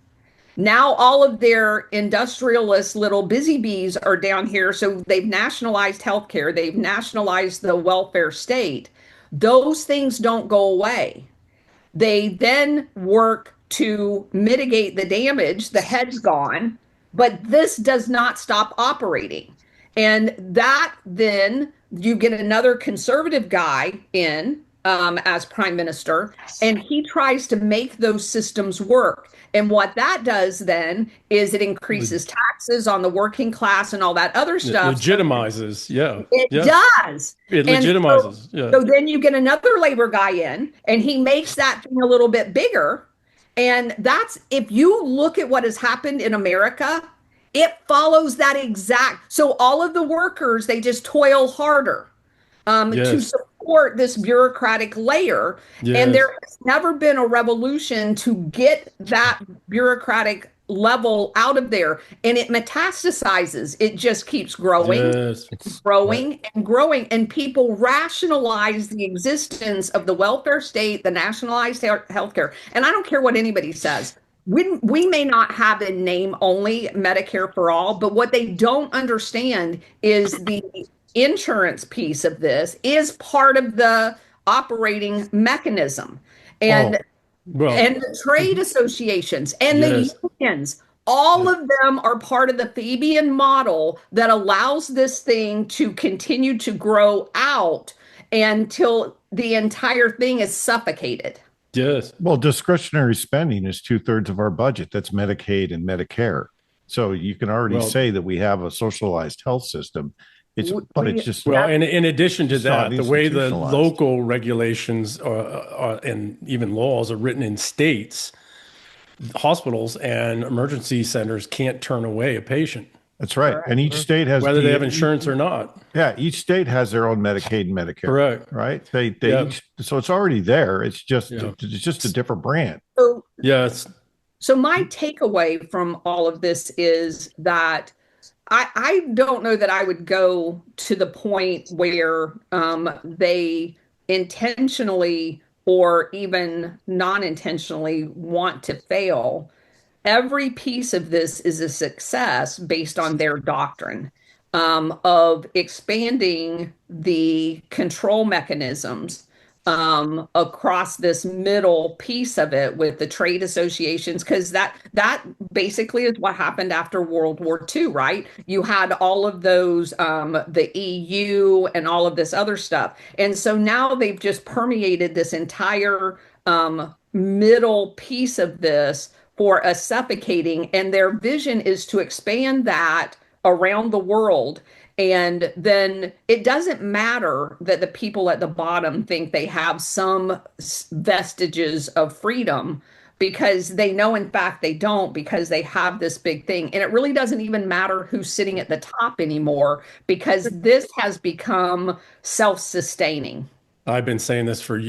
S4: Now all of their industrialist little busy bees are down here. So they've nationalized healthcare, they've nationalized the welfare state. Those things don't go away. They then work to mitigate the damage. The head's gone, but this does not stop operating. And that then you get another conservative guy in as prime minister, and he tries to make those systems work. And what that does then is it increases taxes on the working class and all that other stuff.
S3: It legitimizes,
S4: It does.
S3: It
S4: And
S3: legitimizes,
S4: so then you get another labor guy in, and he makes that thing a little bit bigger. And that's, if you look at what has happened in America, it follows that exact. So all of the workers, they just toil harder to support this bureaucratic layer. And there has never been a revolution to get that bureaucratic level out of there. And it metastasizes. It just keeps growing, growing and growing. And people rationalize the existence of the welfare state, the nationalized healthcare. And I don't care what anybody says. We may not have in name only Medicare for all, but what they don't understand is the insurance piece of this is part of the operating mechanism. And and the trade associations and the unions, all of them are part of the Fabian model that allows this thing to continue to grow out until the entire thing is suffocated.
S3: Yes.
S5: Well, discretionary spending is 2/3 of our budget. That's Medicaid and Medicare. So you can already say that we have a socialized health system. It's just
S3: and in addition to that, the way the local regulations and even laws are written in states, hospitals and emergency centers can't turn away a patient.
S5: That's right. And each state has,
S3: whether they have insurance or not.
S5: Yeah, each state has their own Medicaid and Medicare.
S3: Correct.
S5: Right. They each, so it's already there. It's just a different brand.
S4: So,
S3: So
S4: my takeaway from all of this is that I don't know that I would go to the point where they intentionally or even non-intentionally want to fail. Every piece of this is a success based on their doctrine of expanding the control mechanisms across this middle piece of it with the trade associations, because that basically is what happened after World War II, right? You had all of those, the EU and all of this other stuff. And so now they've just permeated this entire middle piece of this for a suffocating, and their vision is to expand that around the world. And then it doesn't matter that the people at the bottom think they have some vestiges of freedom, because they know, in fact, they don't, because they have this big thing. And it really doesn't even matter who's sitting at the top anymore, because this has become self-sustaining.
S3: I've been saying this for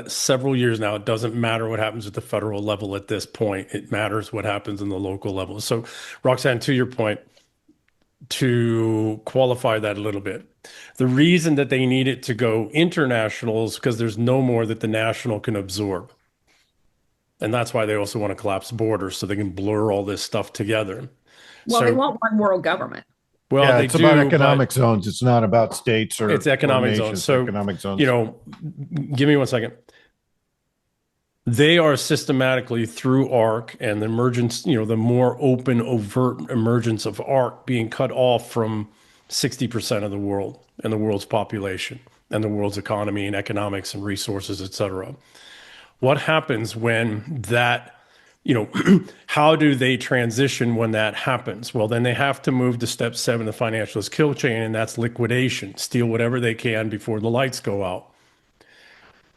S3: several years now. It doesn't matter what happens at the federal level at this point. It matters what happens in the local level. So, Roxanne, to your point, to qualify that a little bit, the reason that they need it to go international is because there's no more that the national can absorb. And that's why they also want to collapse borders so they can blur all this stuff together.
S4: Well,
S3: So,
S4: they want one world government.
S3: well,
S5: Yeah,
S3: they
S5: it's about
S3: do,
S5: economic
S3: but
S5: zones. It's not about states or
S3: it's economic
S5: or
S3: zones.
S5: nations.
S3: So,
S5: Economic zones.
S3: you know, give me 1 second. They are systematically through ARC and the emergence, you know, the more open, overt emergence of ARC being cut off from 60% of the world and the world's population and the world's economy and economics and resources, et cetera. What happens when that, you know, how do they transition when that happens? Well, then they have to move to step 7, the financialist kill chain, and that's liquidation, steal whatever they can before the lights go out.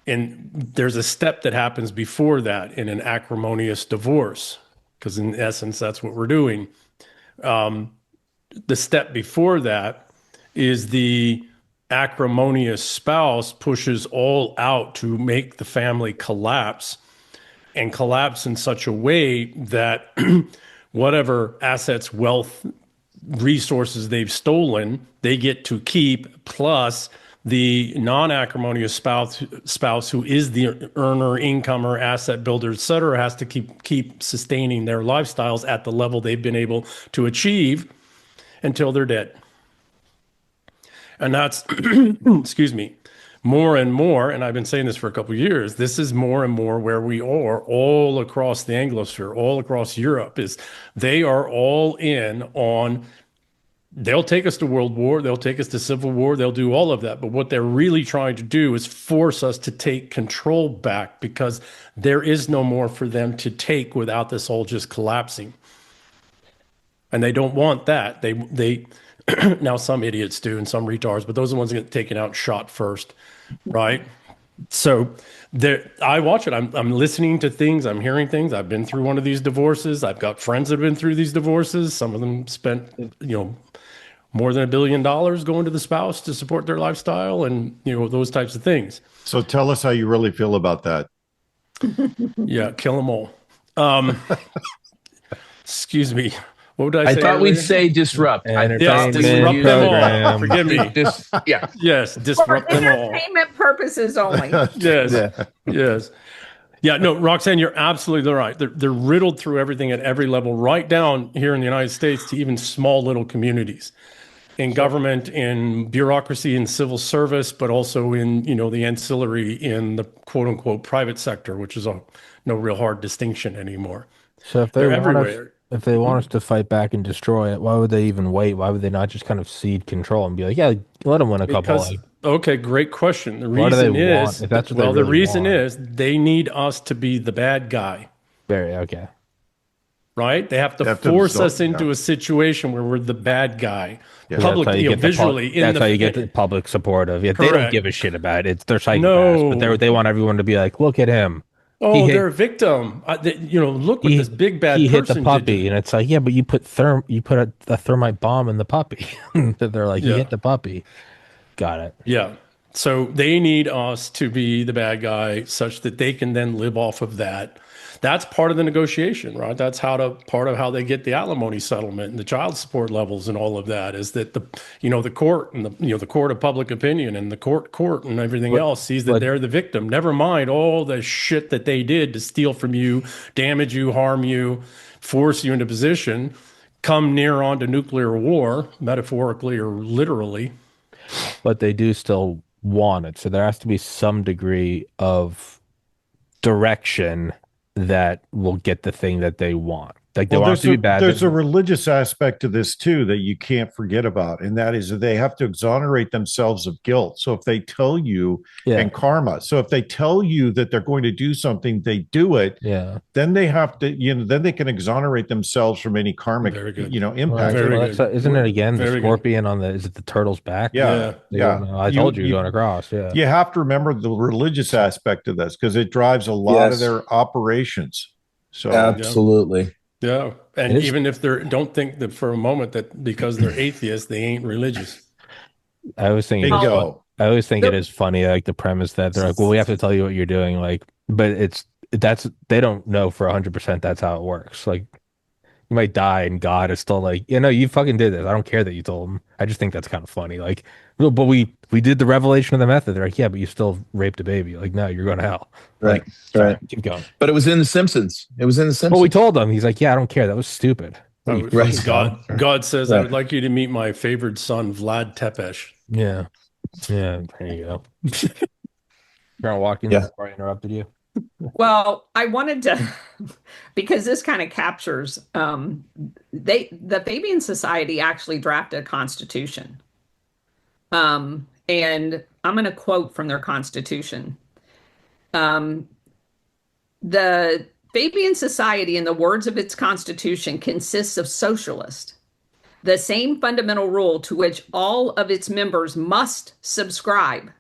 S3: And there's a step that happens before that in an acrimonious divorce, because in essence, that's what we're doing. The step before that is the acrimonious spouse pushes all out to make the family collapse and collapse in such a way that whatever assets, wealth, resources they've stolen, they get to keep, plus the non-acrimonious spouse who is the earner, incomer, asset builder, et cetera, has to keep sustaining their lifestyles at the level they've been able to achieve until they're dead. And that's, excuse me, more and more, and I've been saying this for a couple of years, this is more and more where we are all across the Anglosphere, all across Europe, is they are all in on, they'll take us to world war, they'll take us to civil war, they'll do all of that. But what they're really trying to do is force us to take control back, because there is no more for them to take without this all just collapsing. And they don't want that. They now some idiots do and some retards, but those are the ones that get taken out and shot first, right? So I watch it. I'm listening to things. I'm hearing things. I've been through one of these divorces. I've got friends that have been through these divorces. Some of them spent, more than $1 billion going to the spouse to support their lifestyle, and those types of things.
S5: So tell us how you really feel about that.
S3: Yeah, kill them all. Excuse me. What would I say?
S2: I thought we'd
S3: earlier?
S2: say disrupt.
S3: Yes, disrupt them all. Forgive me.
S2: Yeah.
S3: Yes, disrupt
S4: For
S3: them all.
S4: entertainment purposes only.
S3: Yes.
S5: Yeah.
S3: Yes. Yeah, no, Roxanne, you're absolutely right. They're riddled through everything at every level, right down here in the United States to even small little communities, in government, in bureaucracy, in civil service, but also in, the ancillary, in the quote unquote private sector, which is no real hard distinction anymore.
S1: So if
S3: They're
S1: want us,
S3: everywhere.
S1: if they want us to fight back and destroy it, why would they even wait? Why would they not just kind of cede control and be like, yeah, let them win a couple?
S3: Okay, great question. The
S1: What do they
S3: reason is,
S1: want? If that's what
S3: well,
S1: they
S3: the
S1: really
S3: reason
S1: want.
S3: is they need us to be the bad guy,
S1: Very okay.
S3: right? They have to
S5: have to
S3: force
S5: absorb-
S3: us into
S5: yeah.
S3: a situation where we're the bad guy.
S5: Yeah.
S3: Public,
S1: That's how you get the
S3: visually.
S1: that's how you get the public support of. Yeah, they don't
S3: Correct.
S1: give a shit about it. It's their psychopaths,
S3: No.
S1: but they want everyone to be like, look at him.
S3: Oh,
S1: He
S3: they're a victim. Look what this big bad
S1: he
S3: person
S1: hit the
S3: did
S1: puppy,
S3: to-
S1: and it's like, yeah, but you put a thermite bomb in the puppy. They're like, he
S3: Yeah.
S1: hit the puppy. Got it.
S3: Yeah. So they need us to be the bad guy such that they can then live off of that. That's part of the negotiation, right? That's part of how they get the alimony settlement and the child support levels and all of that, is that the court and the court of public opinion and the court and everything else sees that they're the victim. Never mind all the shit that they did to steal from you, damage you, harm you, force you into position, come near onto nuclear war, metaphorically or literally.
S1: But they do still want it, so there has to be some degree of direction that will get the thing that they want. Like they want it to be bad.
S5: There's a religious aspect to this too that you can't forget about, and that is that they have to exonerate themselves of guilt. So if they tell you and karma, so if they tell you that they're going to do something, they do it.
S1: Yeah.
S5: Then they have to, then they can exonerate themselves from any karmic,
S3: Very good.
S5: impact.
S3: Very good.
S1: Isn't it again the
S3: Very good.
S1: scorpion on the? Is it the turtle's back?
S5: Yeah.
S1: I told you going across. Yeah.
S5: You have to remember the religious aspect of this because it drives a lot of their operations. So
S2: Absolutely.
S3: Yeah. And even if don't think that for a moment that because they're atheists, they ain't religious.
S1: I always think
S5: bingo.
S1: I always think it is funny, like the premise that they're like, well, we have to tell you what you're doing, like, but they don't know for 100% that's how it works. Like, you might die, and God is still like, you fucking did this. I don't care that you told him. I just think that's kind of funny. Like, no, but we did the revelation of the method. They're like, yeah, but you still raped a baby. Like, no, you're going to hell.
S2: Right.
S1: Like, sorry,
S2: Right.
S1: keep going.
S2: But it was in The Simpsons. It was in The Simpsons.
S1: Well, we told him. He's like, yeah, I don't care. That was stupid.
S3: Oh,
S1: You
S2: right.
S1: fucking
S3: God says, I
S2: Right.
S3: would like you to meet my favored son, Vlad Tepes.
S1: Yeah. Yeah. There you go. Colonel Watkins,
S2: Yeah.
S1: before I interrupted you.
S4: Well, I wanted to, because this kind of captures, the Fabian Society actually drafted a constitution. And I'm going to quote from their constitution. The Fabian Society, in the words of its constitution, consists of socialists. The same fundamental rule to which all of its members must subscribe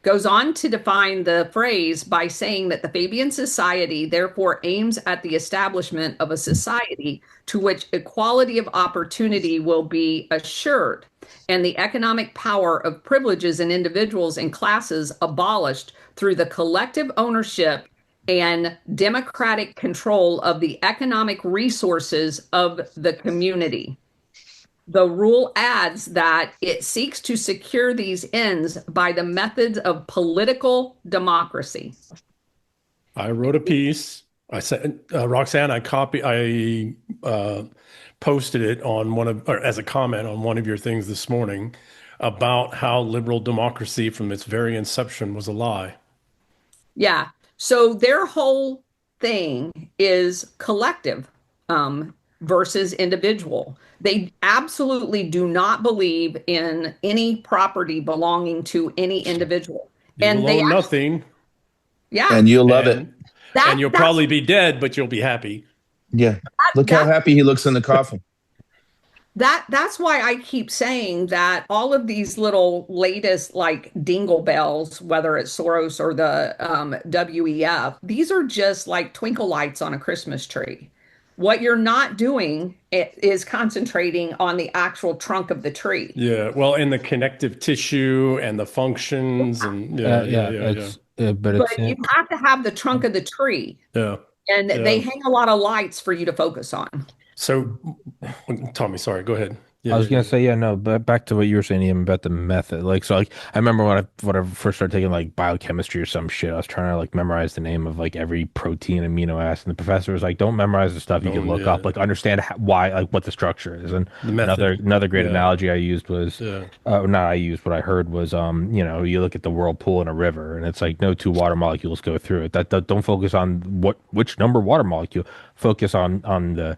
S4: goes on to define the phrase by saying that the Fabian Society therefore aims at the establishment of a society to which equality of opportunity will be assured and the economic power of privileges in individuals and classes abolished through the collective ownership and democratic control of the economic resources of the community. The rule adds that it seeks to secure these ends by the methods of political democracy.
S3: I wrote a piece. I sent Roxanne. I posted it on or as a comment on one of your things this morning about how liberal democracy from its very inception was a lie.
S4: Yeah. So their whole thing is collective versus individual. They absolutely do not believe in any property belonging to any individual.
S3: And they own nothing.
S4: Yeah.
S2: And you'll love it.
S3: And you'll probably be dead, but you'll be happy.
S2: Yeah. Look how happy he looks in the coffin.
S4: That's why I keep saying that all of these little latest like dingle bells, whether it's Soros or the WEF, these are just like twinkle lights on a Christmas tree. What you're not doing is concentrating on the actual trunk of the tree.
S3: Yeah, well, and the connective tissue and the functions and
S1: But
S4: you have to have the trunk of the tree.
S3: Yeah.
S4: And they hang a lot of lights for you to focus on.
S3: So, Tommy, sorry, go ahead.
S1: I was gonna say, but back to what you were saying even about the method. Like, so like I remember when I first started taking like biochemistry or some shit, I was trying to like memorize the name of like every protein amino acid. And the professor was like, don't memorize the stuff you can look up, like understand why, like what the structure is. And another great analogy I used was not I used, what I heard was you look at the whirlpool in a river and it's like no two water molecules go through it. That don't focus on which number water molecule, focus on the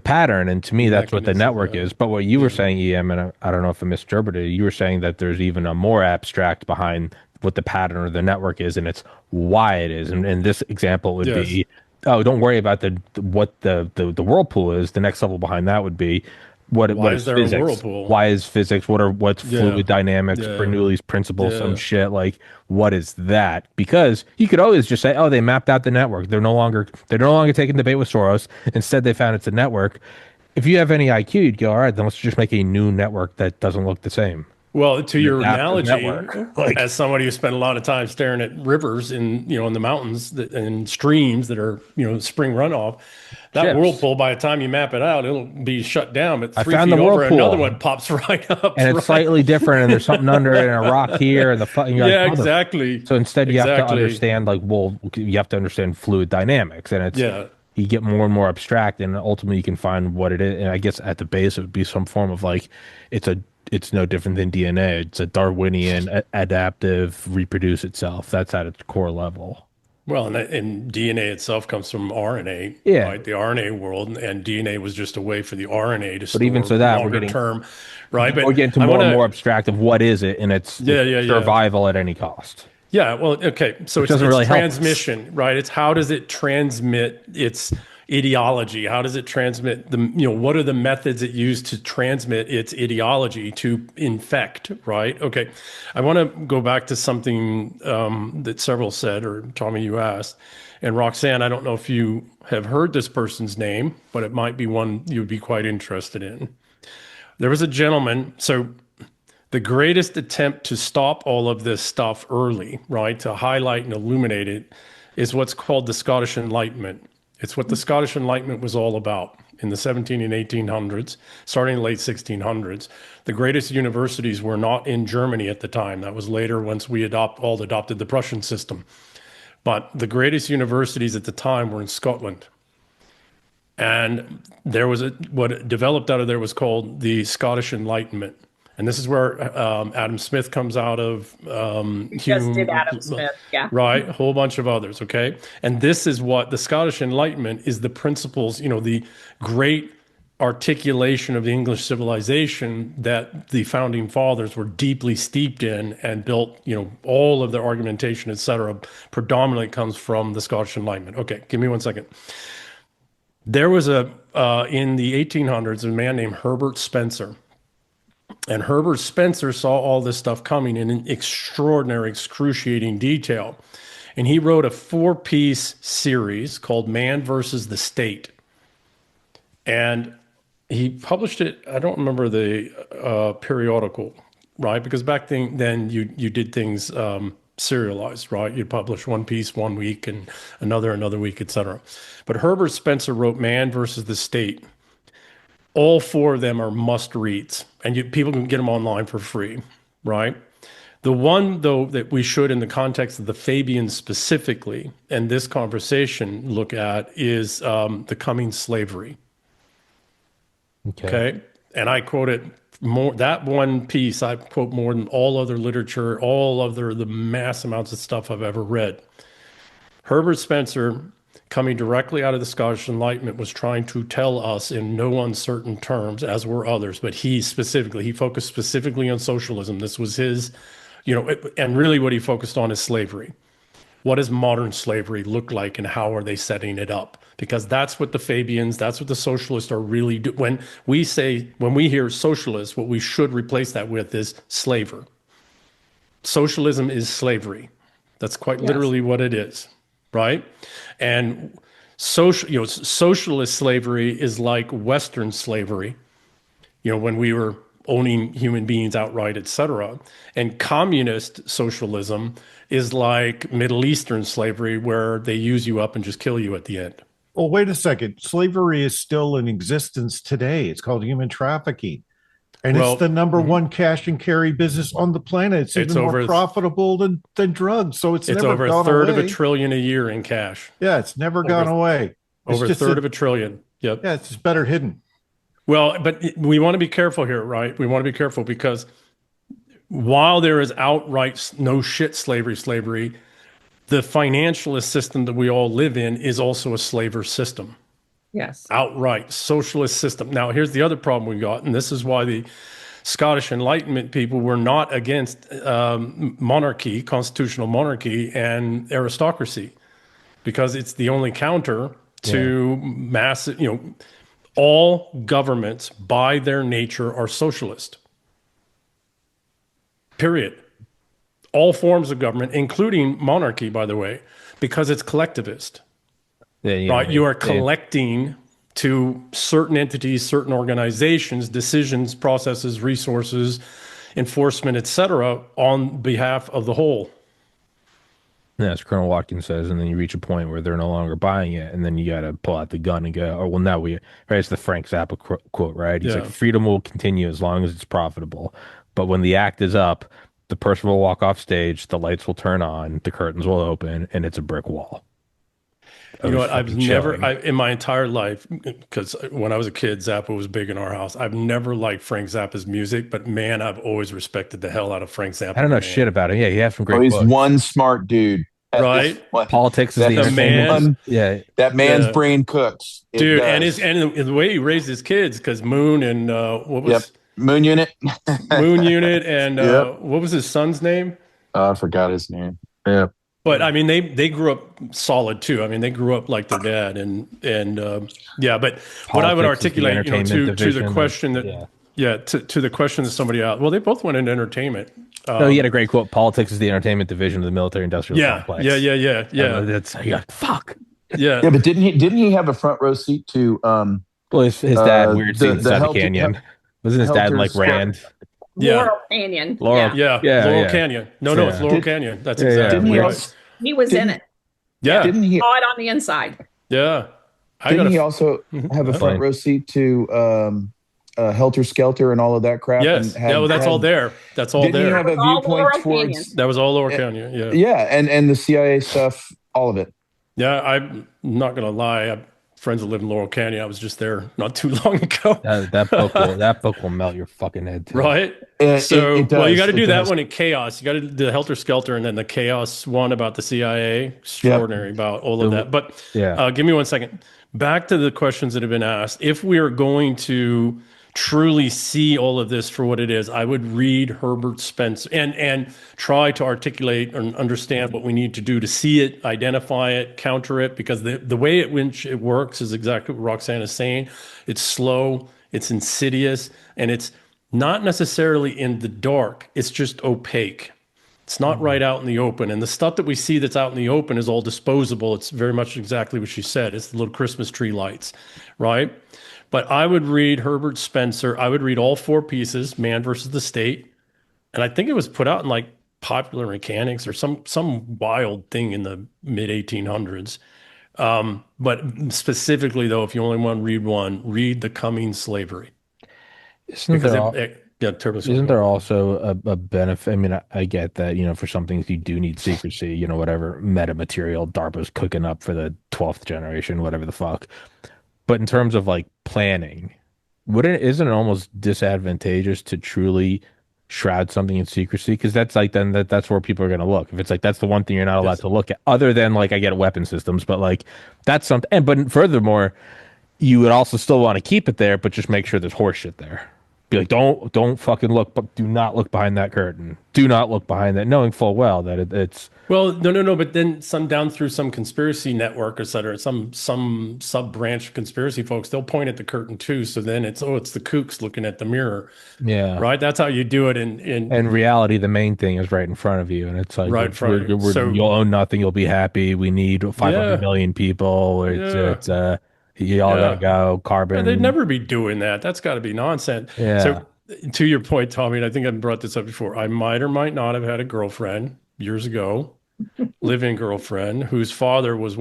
S1: pattern. And to me that's what the network is. But what you were saying, EM, and I don't know if I misinterpreted it, you were saying that there's even a more abstract behind what the pattern or the network is, and it's why it is. And in this example would be, don't worry about what the whirlpool is. The next level behind that would be what is there physics? A whirlpool? Why is physics? What's fluid dynamics, Bernoulli's principle, some shit, like what is that? Because you could always just say, oh, they mapped out the network. They're no longer taking debate with Soros. Instead, they found it's a network. If you have any IQ, you'd go, all right, then let's just make a new network that doesn't look the same.
S3: Well, to your analogy, as somebody who spent a lot of time staring at rivers in the mountains and streams that are, spring runoff, that whirlpool, by the time you map it out, it'll be shut down. But 3 feet over, another one pops right up.
S1: And it's slightly different, and there's something under it, and a rock here, and
S3: exactly.
S1: So instead, you have to understand, you have to understand fluid dynamics, and it's you get more and more abstract, and ultimately you can find what it is. And I guess at the base, it would be some form of like, it's no different than DNA. It's a Darwinian, adaptive, reproduce itself. That's at its core level.
S3: Well, and DNA itself comes from RNA, right? The RNA world, and DNA was just a way for the RNA to store
S1: even so that we're getting
S3: term, right?
S1: But we're getting to more and more abstract of what is it, and it's survival at any cost.
S3: Yeah, well, okay. So it's really transmission, right? It's how does it transmit its ideology? How does it transmit what are the methods it used to transmit its ideology to infect, right? Okay. I want to go back to something that several said, or Tommy, you asked. And Roxanne, I don't know if you have heard this person's name, but it might be one you would be quite interested in. There was a gentleman, so the greatest attempt to stop all of this stuff early, right, to highlight and illuminate it, is what's called the Scottish Enlightenment. It's what the Scottish Enlightenment was all about. in the 17 and 1800s, starting in the late 1600s. The greatest universities were not in Germany at the time. That was later once we all adopted the Prussian system. But the greatest universities at the time were in Scotland. And there was what developed out of there was called the Scottish Enlightenment. And this is where Adam Smith comes out of.
S4: Just did Adam Smith, yeah.
S3: Right, a whole bunch of others, okay? And this is what the Scottish Enlightenment is, the principles, the great articulation of the English civilization that the founding fathers were deeply steeped in and built, all of their argumentation, et cetera, predominantly comes from the Scottish Enlightenment. Okay, give me one second. There was in the 1800s, a man named Herbert Spencer. And Herbert Spencer saw all this stuff coming in extraordinary, excruciating detail. And he wrote a 4-piece series called Man versus the State. And he published it, I don't remember the periodical, right? Because back then you did things serialized, right? You'd publish one piece one week and another week, et cetera. But Herbert Spencer wrote Man versus the State. All 4 of them are must reads, and people can get them online for free, right? The one, though, that we should, in the context of the Fabians specifically, and this conversation look at is the coming slavery. Okay. And I quote it more, that one piece, I quote more than all other literature, the mass amounts of stuff I've ever read. Herbert Spencer, coming directly out of the Scottish Enlightenment, was trying to tell us in no uncertain terms, as were others, but he focused specifically on socialism. This was his, and really what he focused on is slavery. What does modern slavery look like and how are they setting it up? Because that's what the Fabians, that's what the socialists are really doing. When we hear socialist, what we should replace that with is slaver. Socialism is slavery. That's quite literally what it is. Right? And socialist slavery is like Western slavery, when we were owning human beings outright, et cetera. And communist socialism is like Middle Eastern slavery, where they use you up and just kill you at the end.
S5: Well, wait a second. Slavery is still in existence today. It's called human trafficking. And it's the number one cash and carry business on the planet. It's even more profitable than drugs. So it's never
S3: over
S5: gone
S3: a third
S5: away.
S3: of $1 trillion a year in cash.
S5: Yeah, it's never gone away. It's
S3: Over a third of $1 trillion. Yep.
S5: Yeah, it's just better hidden.
S3: Well, but we want to be careful here, right? We want to be careful because while there is outright no shit slavery, the financialist system that we all live in is also a slaver system.
S4: Yes.
S3: Outright socialist system. Now, here's the other problem we got, and this is why the Scottish Enlightenment people were not against monarchy, constitutional monarchy, and aristocracy, because it's the only counter to massive, all governments by their nature are socialist. Period. All forms of government, including monarchy, by the way, because it's collectivist. Right? You are collecting to certain entities, certain organizations, decisions, processes, resources, enforcement, et cetera, on behalf of the whole.
S1: Yeah, as Colonel Watkins says, and then you reach a point where they're no longer buying it, and then you got to pull out the gun and go, oh, well, now right? It's the Frank Zappa quote, right? He's like, freedom will continue as long as it's profitable. But when the act is up, the person will walk off stage, the lights will turn on, the curtains will open, and it's a brick wall.
S3: You know what? I've never, in my entire life, because when I was a kid, Zappa was big in our house. I've never liked Frank Zappa's music, but man, I've always respected the hell out of Frank Zappa.
S1: I don't know shit about him. Yeah, he has some great
S2: he's
S1: books.
S2: one smart dude.
S3: Right?
S1: Politics is the
S3: man.
S1: Yeah.
S2: That man's brain cooks.
S3: Dude, and the way he raised his kids, because Moon and what was
S2: Moon Unit.
S3: Moon Unit and what was his son's name?
S2: I forgot his name. Yeah.
S3: But I mean, they grew up solid too. I mean, they grew up like their dad, and yeah. But what I would articulate, to the question that to the question that somebody asked. Well, they both went into entertainment.
S1: No, he had a great quote. Politics is the entertainment division of the military-industrial complex.
S3: Yeah.
S1: That's fuck.
S3: Yeah.
S2: Yeah, but didn't he have a front row seat to?
S1: Well, his dad weird scenes inside the canyon. Wasn't his dad like Rand?
S4: Laurel Canyon.
S3: Laurel Canyon. No, it's Laurel Canyon. That's exactly right.
S4: He was in it.
S3: Yeah.
S2: Didn't he?
S4: Saw it on the inside.
S3: Yeah.
S2: Didn't he also have a
S3: uh,
S2: front row seat to Helter Skelter and all of that crap?
S3: yes.
S2: And had,
S3: Well, that's all there. That's all
S2: didn't he
S3: there.
S2: have a
S4: All the
S2: viewpoint
S4: Laurel
S2: towards?
S4: Canyon.
S3: That was all Lower Canyon. Yeah.
S2: Yeah, and the CIA stuff, all of it.
S3: Yeah. I'm not going to lie. I have friends that live in Laurel Canyon. I was just there not too long ago.
S1: That book will melt your fucking head too.
S3: Right.
S2: It
S3: Well, you
S2: does.
S3: got to
S2: It
S3: do that
S2: does.
S3: one in chaos. You got to do the Helter Skelter and then the chaos one about the CIA. Extraordinary about all of that. But
S1: Yeah.
S3: give me 1 second. Back to the questions that have been asked. If we are going to truly see all of this for what it is, I would read Herbert Spencer and try to articulate and understand what we need to do to see it, identify it, counter it, because the way in which it works is exactly what Roxanne is saying. It's slow, it's insidious, and it's not necessarily in the dark. It's just opaque. It's not right out in the open. And the stuff that we see that's out in the open is all disposable. It's very much exactly what she said. It's the little Christmas tree lights, right? But I would read Herbert Spencer. I would read all 4 pieces, Man versus the State. And I think it was put out in like Popular Mechanics or some wild thing in the mid 1800s. But specifically, though, if you only want to read one, read The Coming Slavery.
S1: Isn't
S3: Isn't
S1: there also a benefit? I mean, I get that, for some things you do need secrecy, whatever meta material DARPA's cooking up for the 12th generation, whatever the fuck. But in terms of like planning, isn't it almost disadvantageous to truly shroud something in secrecy? Because that's like that's where people are going to look. If it's like that's the one thing you're not allowed to look at, other than like I get weapon systems, but like that's something. But furthermore, you would also still want to keep it there, but just make sure there's horse shit there. Be like, don't fucking look, but do not look behind that curtain. Do not look behind that, knowing full well that it's.
S3: Well, no. But then down through some conspiracy network, et cetera, some sub branch conspiracy folks, they'll point at the curtain too. So then it's the kooks looking at the mirror.
S1: Yeah.
S3: Right. That's how you do it.
S1: In reality, the main thing is right in front of you, and it's like
S3: right in front of you. So
S1: you'll own nothing. You'll be happy. We need 500 million people. It's you all gotta go carbon.
S3: They'd never be doing that. That's got to be nonsense.
S1: Yeah.
S3: So to your point, Tommy, and I think I brought this up before. I might or might not have had a girlfriend years ago, living girlfriend, whose father was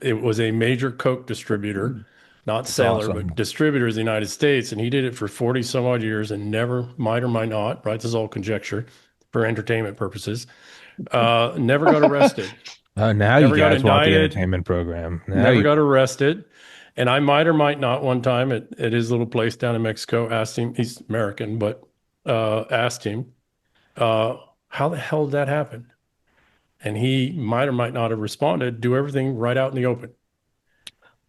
S3: it was a major Coke distributor, not seller, but distributor in the United States. And he did it for 40 some odd years and never, might or might not, right? This is all conjecture for entertainment purposes. Never got arrested.
S1: Now you guys want the entertainment program.
S3: Never got arrested. And I might or might not one time at his little place down in Mexico asked him, he's American, but asked him, how the hell did that happen? And he might or might not have responded, do everything right out in the open.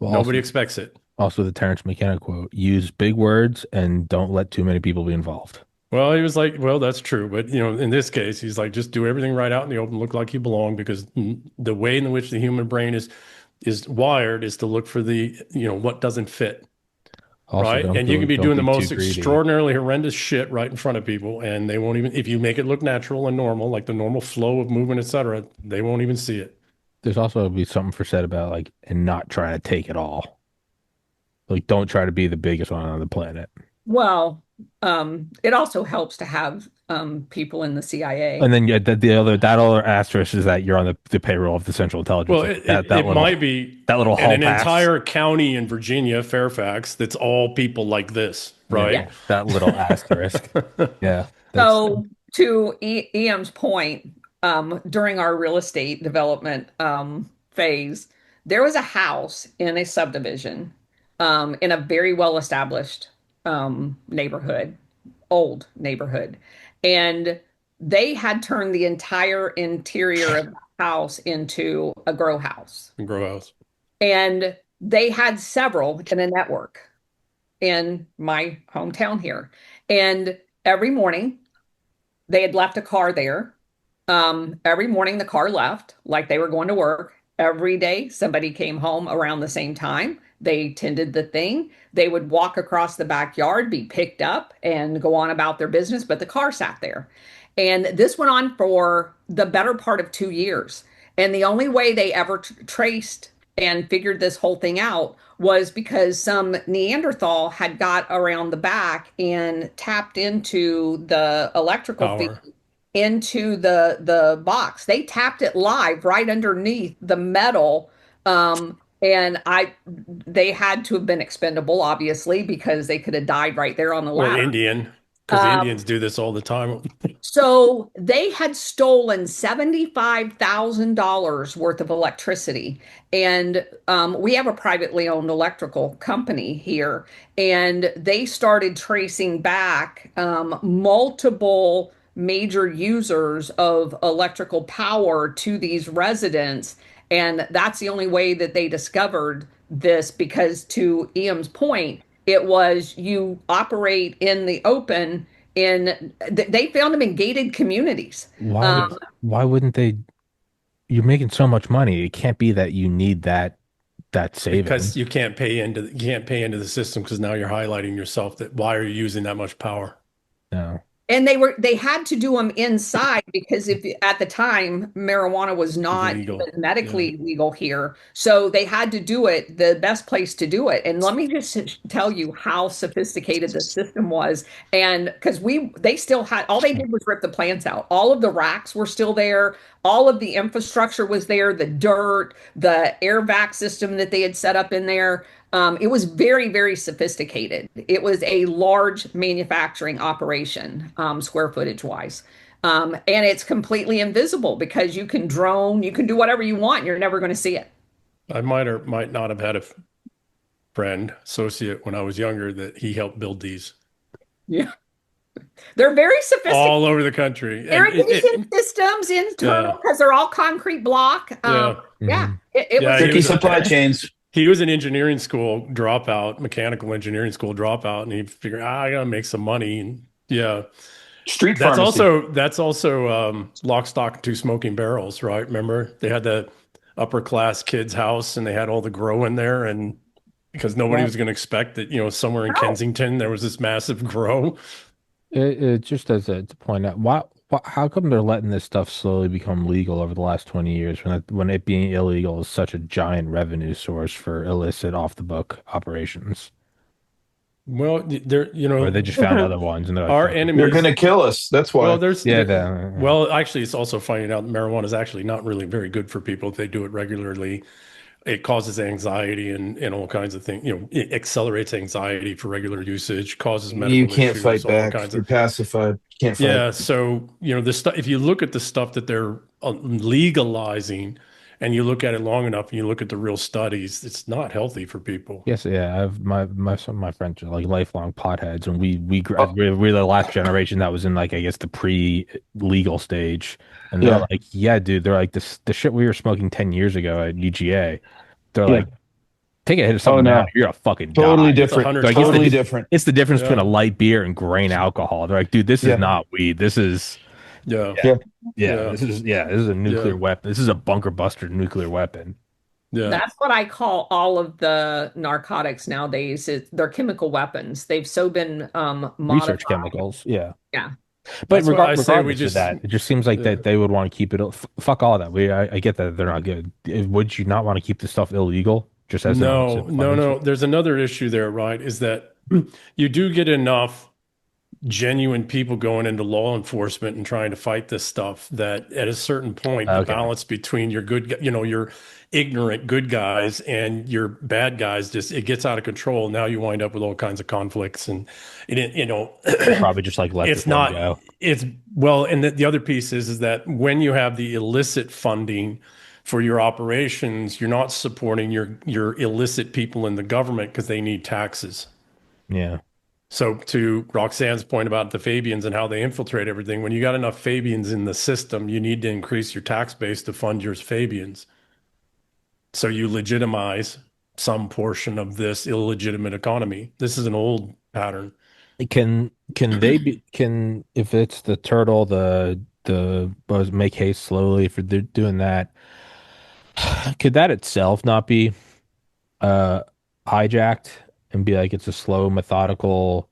S3: Well, nobody expects it.
S1: Also the Terrence McKenna quote, use big words and don't let too many people be involved.
S3: Well, he was like, well, that's true. But, in this case, he's like, just do everything right out in the open, look like you belong, because the way in which the human brain is wired is to look for the, what doesn't fit.
S1: Also,
S3: right. And you can be doing the most extraordinarily horrendous shit right in front of people. And they won't even, if you make it look natural and normal, like the normal flow of movement, et cetera, they won't even see it.
S1: There's also be something for said about like, and not trying to take it all. Like, don't try to be the biggest one on the planet.
S4: Well, it also helps to have people in the CIA.
S1: And then that other asterisk is that you're on the payroll of the Central Intelligence.
S3: Well, it might be
S1: that little hall
S3: an
S1: pass.
S3: Entire county in Virginia, Fairfax, that's all people like this, right?
S1: Yeah, that little asterisk. Yeah.
S4: So to EM's point, during our real estate development phase, there was a house in a subdivision in a very well-established neighborhood, old neighborhood. And they had turned the entire interior of the house into a grow house. And they had several in a network in my hometown here. And every morning they had left a car there. Every morning the car left like they were going to work. Every day somebody came home around the same time. They tended the thing. They would walk across the backyard, be picked up, and go on about their business, but the car sat there. And this went on for the better part of 2 years. And the only way they ever traced and figured this whole thing out was because some Neanderthal had got around the back and tapped into the electrical feed into the box. They tapped it live right underneath the metal And they had to have been expendable, obviously, because they could have died right there on the
S3: Or
S4: ladder.
S3: Indian, because the
S4: Um,
S3: Indians do this all the time.
S4: So they had stolen $75,000 worth of electricity. And we have a privately owned electrical company here. And they started tracing back multiple major users of electrical power to these residents. And that's the only way that they discovered this, because to Ian's point, it was you operate in the open they found them in gated communities.
S1: Why wouldn't they? You're making so much money. It can't be that you need that saving.
S3: Because you can't pay into the system because now you're highlighting yourself that why are you using that much power?
S1: No.
S4: And they had to do them inside because if at the time marijuana was not
S3: Illegal.
S4: even medically legal here. So they had to do it the best place to do it. And let me just tell you how sophisticated the system was. And because they still had, all they did was rip the plants out. All of the racks were still there. All of the infrastructure was there, the dirt, the air vac system that they had set up in there. It was very, very sophisticated. It was a large manufacturing operation, square footage wise. And it's completely invisible because you can drone, you can do whatever you want. You're never going to see it.
S3: I might or might not have had a friend, associate when I was younger that he helped build these
S4: Yeah. They're very sophisticated.
S3: all over the country.
S4: Irrigation systems internal because they're all concrete block. Yeah, it was
S2: Tricky supply chains.
S3: He was an engineering school dropout, mechanical engineering school dropout, and he figured, I gotta make some money. And yeah,
S2: Street
S3: that's
S2: pharmacy.
S3: that's also lock, stock, and two smoking barrels, right? Remember they had the upper class kid's house, and they had all the grow in there, and because nobody was going to expect that, somewhere in Kensington there was this massive grow.
S1: It just as to point out how come they're letting this stuff slowly become legal over the last 20 years when it being illegal is such a giant revenue source for illicit off the book operations?
S3: Well, there,
S1: Or they just found other ones and they're like,
S3: our
S1: "Fuck it."
S3: enemies.
S2: They're going to kill us. That's why.
S3: Well, there's
S1: Yeah,
S3: well, actually, it's also finding out marijuana is actually not really very good for people if they do it regularly. It causes anxiety and all kinds of things. It accelerates anxiety for regular usage, causes medical
S2: you can't
S3: issues,
S2: fight
S3: all
S2: back.
S3: kinds
S2: You're
S3: of
S2: pacified. Can't fight.
S3: yeah. So this stuff. If you look at the stuff that they're legalizing, and you look at it long enough, and you look at the real studies, it's not healthy for people.
S1: yes, yeah. I have some of my friends are like lifelong potheads, and
S2: Oh.
S1: we're the last generation that was in like I guess the pre-legal stage, and they're
S2: Yeah.
S1: like, yeah, dude, they're like the shit we were smoking 10 years ago at UGA. They're
S2: Yeah.
S1: like, take a hit of
S2: Oh
S1: something now,
S2: no.
S1: you're a fucking
S2: Totally
S1: die.
S2: different.
S3: It's 100
S1: Like,
S2: Totally different.
S1: It's the difference
S3: Yeah.
S1: between a light beer and grain alcohol. They're like, dude, this
S2: Yeah.
S1: is not weed. This is
S3: Yeah.
S2: Yeah.
S1: this is a nuclear
S3: Yeah.
S1: weapon. This is a bunker buster nuclear weapon.
S3: Yeah.
S4: That's what I call all of the narcotics nowadays. They're chemical weapons. They've so been
S1: Research
S4: modified.
S1: chemicals, yeah.
S4: Yeah.
S1: But
S3: That's why I say we
S1: regardless of
S3: just-
S1: that, it just seems like
S3: Yeah.
S1: that they would want to keep it. Fuck all that. I get that they're not good. Would you not want to keep this stuff illegal? Just as
S3: No. There's another issue there, right? Is that you do get enough genuine people going into law enforcement and trying to fight this stuff that at a certain point, the
S1: Okay.
S3: balance between your your ignorant good guys and your bad guys it gets out of control. Now you wind up with all kinds of conflicts and
S1: probably just like let
S3: it's
S1: this one
S3: not
S1: go.
S3: it's well, and the other piece is that when you have the illicit funding for your operations, you're not supporting your illicit people in the government because they need taxes.
S1: Yeah.
S3: So to Roxanne's point about the Fabians and how they infiltrate everything, when you got enough Fabians in the system, you need to increase your tax base to fund your Fabians. So you legitimize some portion of this illegitimate economy. This is an old pattern.
S1: Can if it's the turtle, the make haste slowly, if they're doing that, could that itself not be hijacked and be like it's a slow, methodical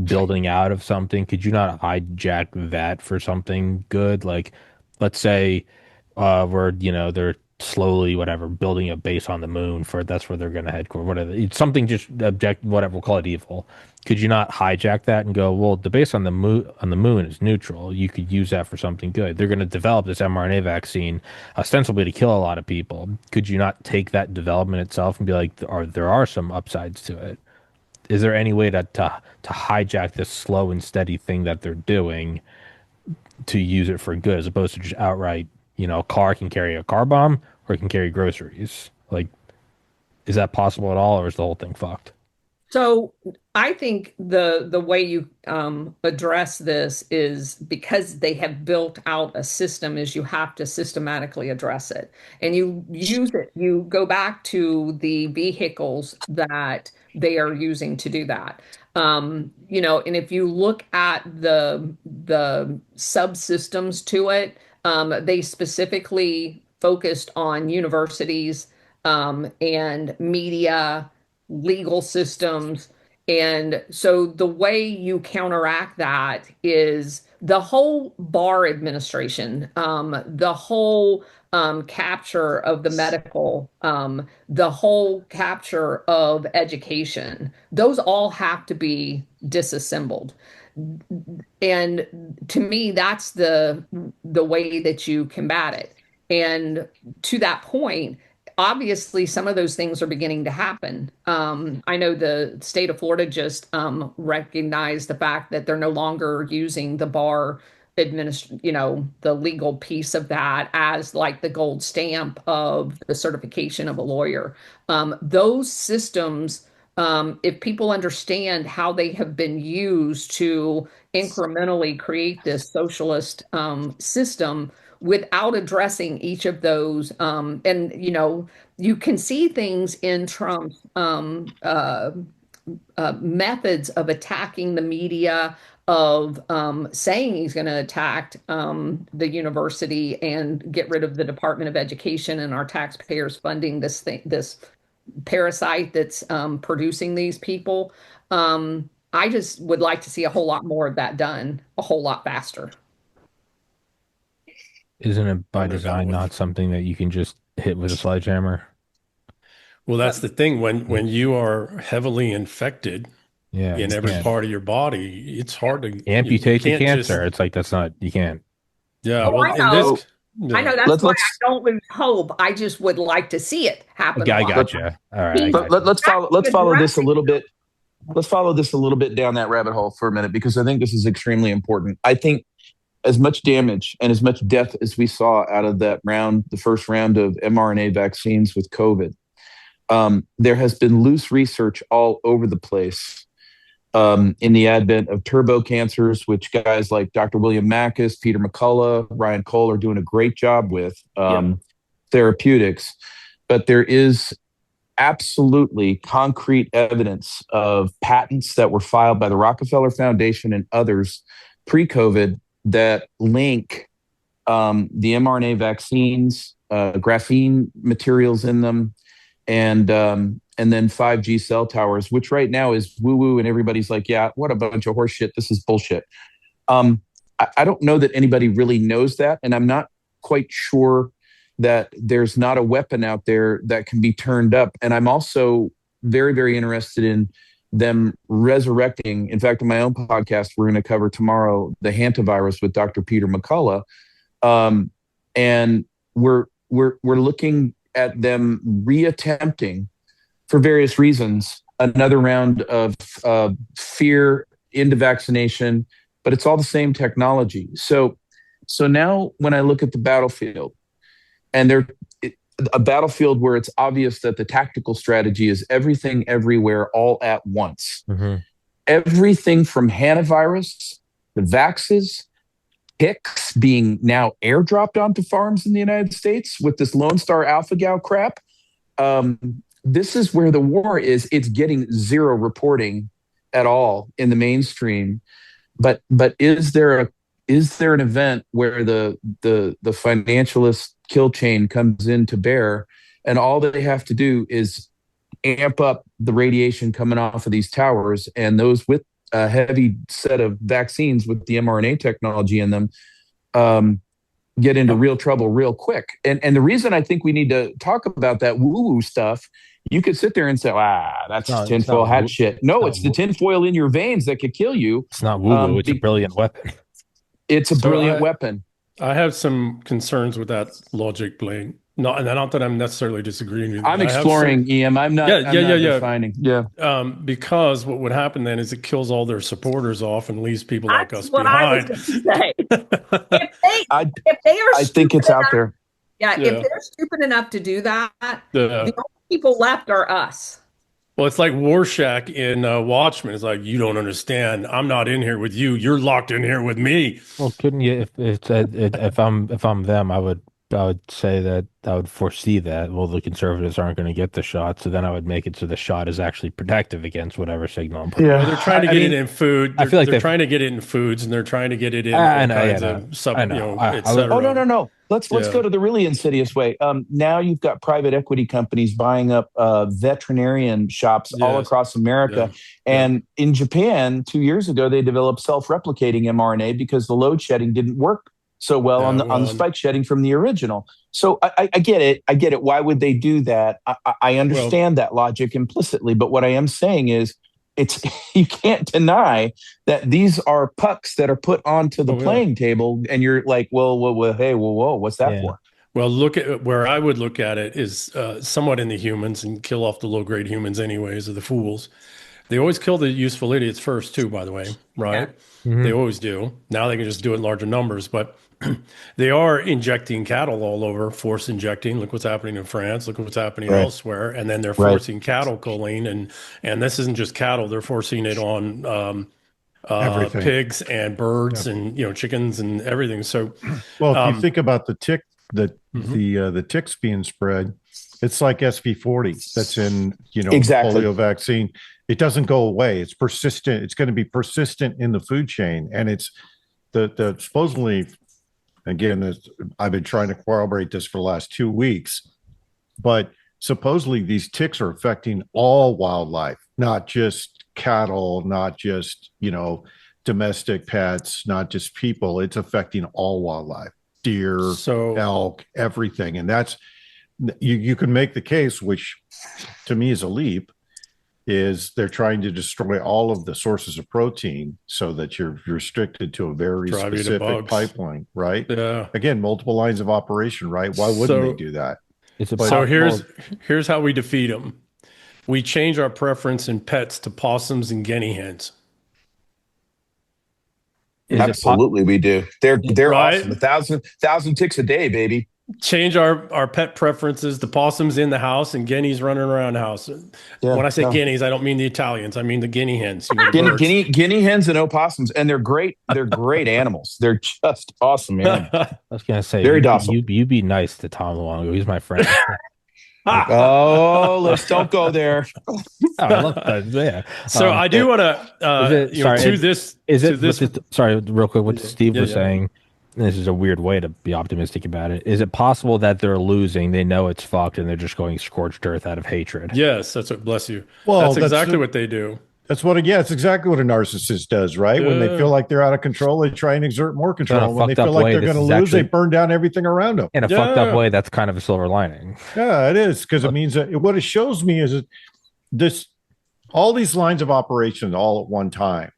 S1: building out of something? Could you not hijack that for something good? Like, let's say they're slowly, whatever, building a base on the moon for that's where they're going to headquarters, whatever. It's something just object, whatever, we'll call it evil. Could you not hijack that and go, well, the base on the moon is neutral. You could use that for something good. They're going to develop this mRNA vaccine ostensibly to kill a lot of people. Could you not take that development itself and be like, there are some upsides to it? Is there any way to hijack this slow and steady thing that they're doing to use it for good, as opposed to just outright, a car can carry a car bomb or it can carry groceries? Like, is that possible at all, or is the whole thing fucked?
S4: So I think the way you address this is, because they have built out a system, is you have to systematically address it. And you use it, you go back to the vehicles that they are using to do that. And if you look at the subsystems to it, they specifically focused on universities, and media, legal systems. And so the way you counteract that is the whole bar administration, the whole capture of the medical, the whole capture of education. Those all have to be disassembled. And to me, that's the way that you combat it. And to that point, obviously, some of those things are beginning to happen. I know the state of Florida just recognized the fact that they're no longer using the bar the legal piece of that as like the gold stamp of the certification of a lawyer. Those systems, if people understand how they have been used to incrementally create this socialist system, without addressing each of those. And, you can see things in Trump's methods of attacking the media, of saying he's going to attack the university and get rid of the Department of Education and our taxpayers funding this parasite that's producing these people. I just would like to see a whole lot more of that done a whole lot faster.
S1: Isn't it by design not something that you can just hit with a sledgehammer?
S3: Well, that's the thing. When you are heavily infected in every part of your body, it's hard to
S1: amputate the cancer. It's like, you can't.
S3: Yeah.
S4: Well, I know. I know, that's why I don't lose hope. I just would like to see it happen.
S1: I gotcha. All right.
S2: Let's follow this a little bit. Let's follow this a little bit down that rabbit hole for a minute, because I think this is extremely important. I think as much damage and as much death as we saw out of that round, the first round of mRNA vaccines with COVID, there has been loose research all over the place in the advent of turbo cancers, which guys like Dr. William Mackus, Peter McCullough, Ryan Cole are doing a great job with therapeutics. But there is absolutely concrete evidence of patents that were filed by the Rockefeller Foundation and others pre-COVID that link the mRNA vaccines, graphene materials in them, and then 5G cell towers, which right now is woo-woo, and everybody's like, yeah, what a bunch of horse shit. This is bullshit. I don't know that anybody really knows that, and I'm not quite sure that there's not a weapon out there that can be turned up. And I'm also very, very interested in them resurrecting. In fact, in my own podcast, we're going to cover tomorrow the hantavirus with Dr. Peter McCullough, and we're looking at them reattempting, for various reasons, another round of fear into vaccination, but it's all the same technology. So now when I look at the battlefield, and a battlefield where it's obvious that the tactical strategy is everything, everywhere, all at once. Mm-hmm. Everything from hantavirus, the vaxes, ticks being now airdropped onto farms in the United States with this Lone Star Alpha Gal crap. This is where the war is. It's getting zero reporting at all in the mainstream. But is there an event where the financialist kill chain comes in to bear, and all that they have to do is amp up the radiation coming off of these towers, and those with a heavy set of vaccines with the mRNA technology in them get into real trouble real quick. And the reason I think we need to talk about that woo-woo stuff, you could sit there and say, that's tinfoil hat shit. No, it's the tinfoil in your veins that could kill you.
S1: It's not woo-woo. It's a brilliant weapon.
S2: It's a brilliant weapon.
S3: I have some concerns with that logic, Blaine. Not that I'm necessarily disagreeing with you.
S2: I'm exploring, EM. I'm not defining. Yeah.
S3: Because what would happen then is it kills all their supporters off and leaves people like us behind.
S4: I was going to say. if they are,
S2: I think it's out there.
S4: Yeah, if they're stupid enough to do that, the only people left are us.
S3: Well, it's like Rorschach in Watchmen. It's like, you don't understand. I'm not in here with you. You're locked in here with me.
S1: Well, couldn't you? If I'm them, I would say that I would foresee that. Well, the conservatives aren't going to get the shot, so then I would make it so the shot is actually protective against whatever signal I'm putting.
S3: Yeah, they're trying to get it in food.
S1: I feel like
S3: they're trying to get it in foods, and they're trying to get it in all kinds of sub, et cetera.
S2: Oh no. Let's go to the really insidious way. Now you've got private equity companies buying up veterinarian shops all across America. And in Japan, 2 years ago, they developed self-replicating mRNA because the load shedding didn't work so well on the spike shedding from the original. So I get it. I get it. Why would they do that? I understand that logic implicitly. But what I am saying is, you can't deny that these are pucks that are put onto the playing table, and you're like, whoa, what's that for?
S3: Well, look at where I would look at it is somewhat in the humans and kill off the low-grade humans anyways, or the fools. They always kill the useful idiots first too, by the way, right? Yeah. Mm-hmm. They always do. Now they can just do it in larger numbers, but they are injecting cattle all over, force injecting. Look what's happening in France. Look what's happening elsewhere. And then they're forcing cattle culling. And this isn't just cattle. They're forcing it on pigs and birds and, chickens and everything. So,
S5: well, if you think about the ticks being spread, it's like SV40 that's in, polio vaccine. It doesn't go away. It's persistent. It's going to be persistent in the food chain. And it's the supposedly, again, I've been trying to corroborate this for the last 2 weeks, but supposedly these ticks are affecting all wildlife, not just cattle, not just, domestic pets, not just people. It's affecting all wildlife, deer, elk, everything. And that's, you can make the case, which to me is a leap, is they're trying to destroy all of the sources of protein so that you're restricted to a very specific pipeline, right?
S3: Yeah.
S5: Again, multiple lines of operation, right? Why wouldn't they do that?
S3: Here's how we defeat them. We change our preference in pets to possums and guinea hens.
S2: Absolutely, we do. They're
S3: right?
S2: awesome. 1,000 ticks a day, baby.
S3: Change our pet preferences. The possums in the house and guineas running around the house. When I say guineas, I don't mean the Italians. I mean the guinea hens.
S2: Guinea hens and opossums, and they're great. They're great animals. They're just awesome, man.
S1: I was gonna say,
S2: very docile.
S1: You be nice to Tom Luongo. He's my friend.
S2: Let's don't go there.
S1: I love that. Yeah.
S3: So I do want to.
S1: Sorry, real quick. What Steve was saying. This is a weird way to be optimistic about it. Is it possible that they're losing? They know it's fucked, and they're just going scorched earth out of hatred.
S3: Yes, that's what. Bless you. Well, that's exactly what they do.
S5: That's what. Yeah, it's exactly what a narcissist does, right? When they feel like they're out of control, they try and exert more control. When they feel like they're going to lose, they burn down everything around them.
S1: In a fucked up way, that's kind of a silver lining.
S5: Yeah, it is, because it means that what it shows me is that all these lines of operation all at one time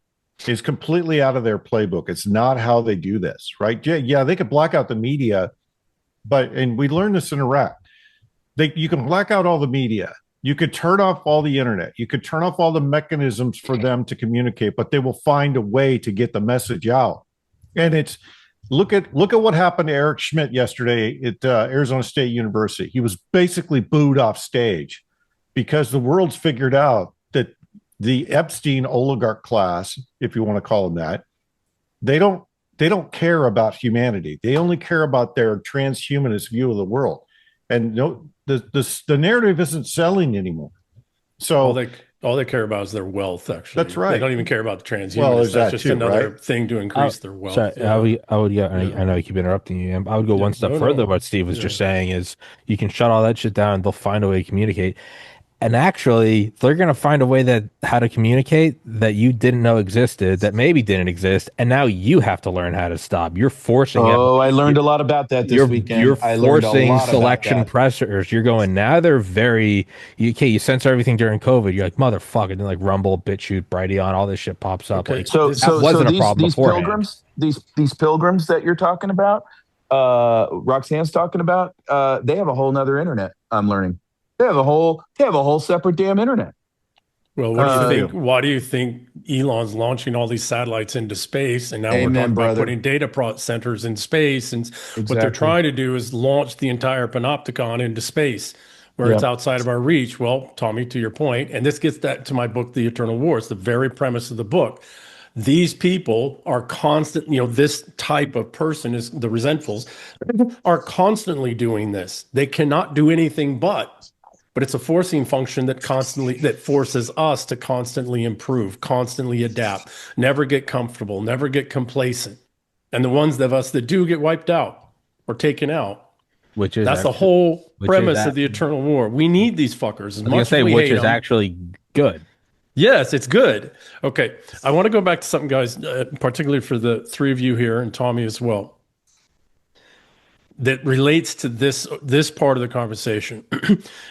S5: is completely out of their playbook. It's not how they do this, right? Yeah, they could black out the media, and we learned this in Iraq. You can black out all the media. You could turn off all the internet. You could turn off all the mechanisms for them to communicate, but they will find a way to get the message out. And it's look at what happened to Eric Schmidt yesterday at Arizona State University. He was basically booed off stage because the world's figured out that the Epstein oligarch class, if you want to call them that, they don't care about humanity. They only care about their transhumanist view of the world. And the narrative isn't selling anymore. So
S3: all they care about is their wealth. Actually,
S5: that's right.
S3: They don't even care about the transhumanists.
S5: Well,
S3: that's just another thing to increase their wealth.
S1: Sorry, I would. I know I keep interrupting you. I would go one step further. What Steve was just saying is, you can shut all that shit down, and they'll find a way to communicate. And actually, they're going to find a way that how to communicate that you didn't know existed, that maybe didn't exist, and now you have to learn how to stop. You're forcing it.
S2: Oh, I learned a lot about that this weekend.
S1: You're
S2: I learned a
S1: forcing
S2: lot about
S1: selection
S2: that.
S1: pressures. You're going now. They're very you censor everything during COVID. You're like motherfucker. Then like Rumble, BitChute, Brighteon, all this shit pops up.
S3: Okay,
S1: Like
S2: So,
S3: This-
S1: that wasn't a problem
S2: these
S1: beforehand.
S2: pilgrims, these pilgrims that you're talking about, Roxanne's talking about, they have a whole nother internet. I'm learning they have a whole separate damn internet.
S3: Well, what do you
S2: Uh,
S3: think? Why do you think Elon's launching all these satellites into space, and now we're
S2: Amen,
S3: talking about
S2: brother.
S3: putting data centers in space? And what they're
S2: Exactly.
S3: trying to do is launch the entire panopticon into space, where it's
S2: Yeah.
S3: outside of our reach. Well, Tommy, to your point, and this gets that to my book, The Eternal War. It's the very premise of the book. These people are constant, this type of person is the resentfuls are constantly doing this. They cannot do anything but it's a forcing function that forces us to constantly improve, constantly adapt, never get comfortable, never get complacent. And the ones of us that do get wiped out or taken out.
S1: Which is
S3: That's the
S1: actually-
S3: whole
S1: which is
S3: premise
S1: that-
S3: of the Eternal War. We need these fuckers as
S1: I was gonna
S3: much
S1: say
S3: as we
S1: which
S3: hate
S1: is
S3: them.
S1: actually good.
S3: Yes, it's good. Okay. I want to go back to something, guys, particularly for the three of you here and Tommy as well, that relates to this part of the conversation.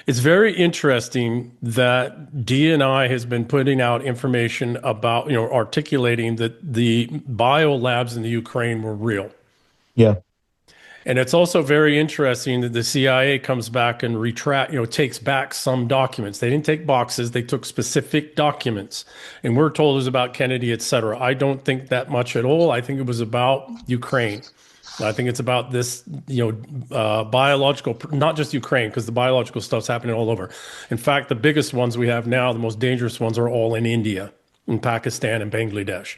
S3: It's very interesting that DNI has been putting out information about, articulating that the bio labs in the Ukraine were real.
S2: Yeah.
S3: And it's also very interesting that the CIA comes back and takes back some documents. They didn't take boxes, they took specific documents. And we're told it was about Kennedy, et cetera. I don't think that much at all. I think it was about Ukraine. I think it's about this, biological, not just Ukraine, because the biological stuff's happening all over. In fact, the biggest ones we have now, the most dangerous ones, are all in India, in Pakistan, and Bangladesh,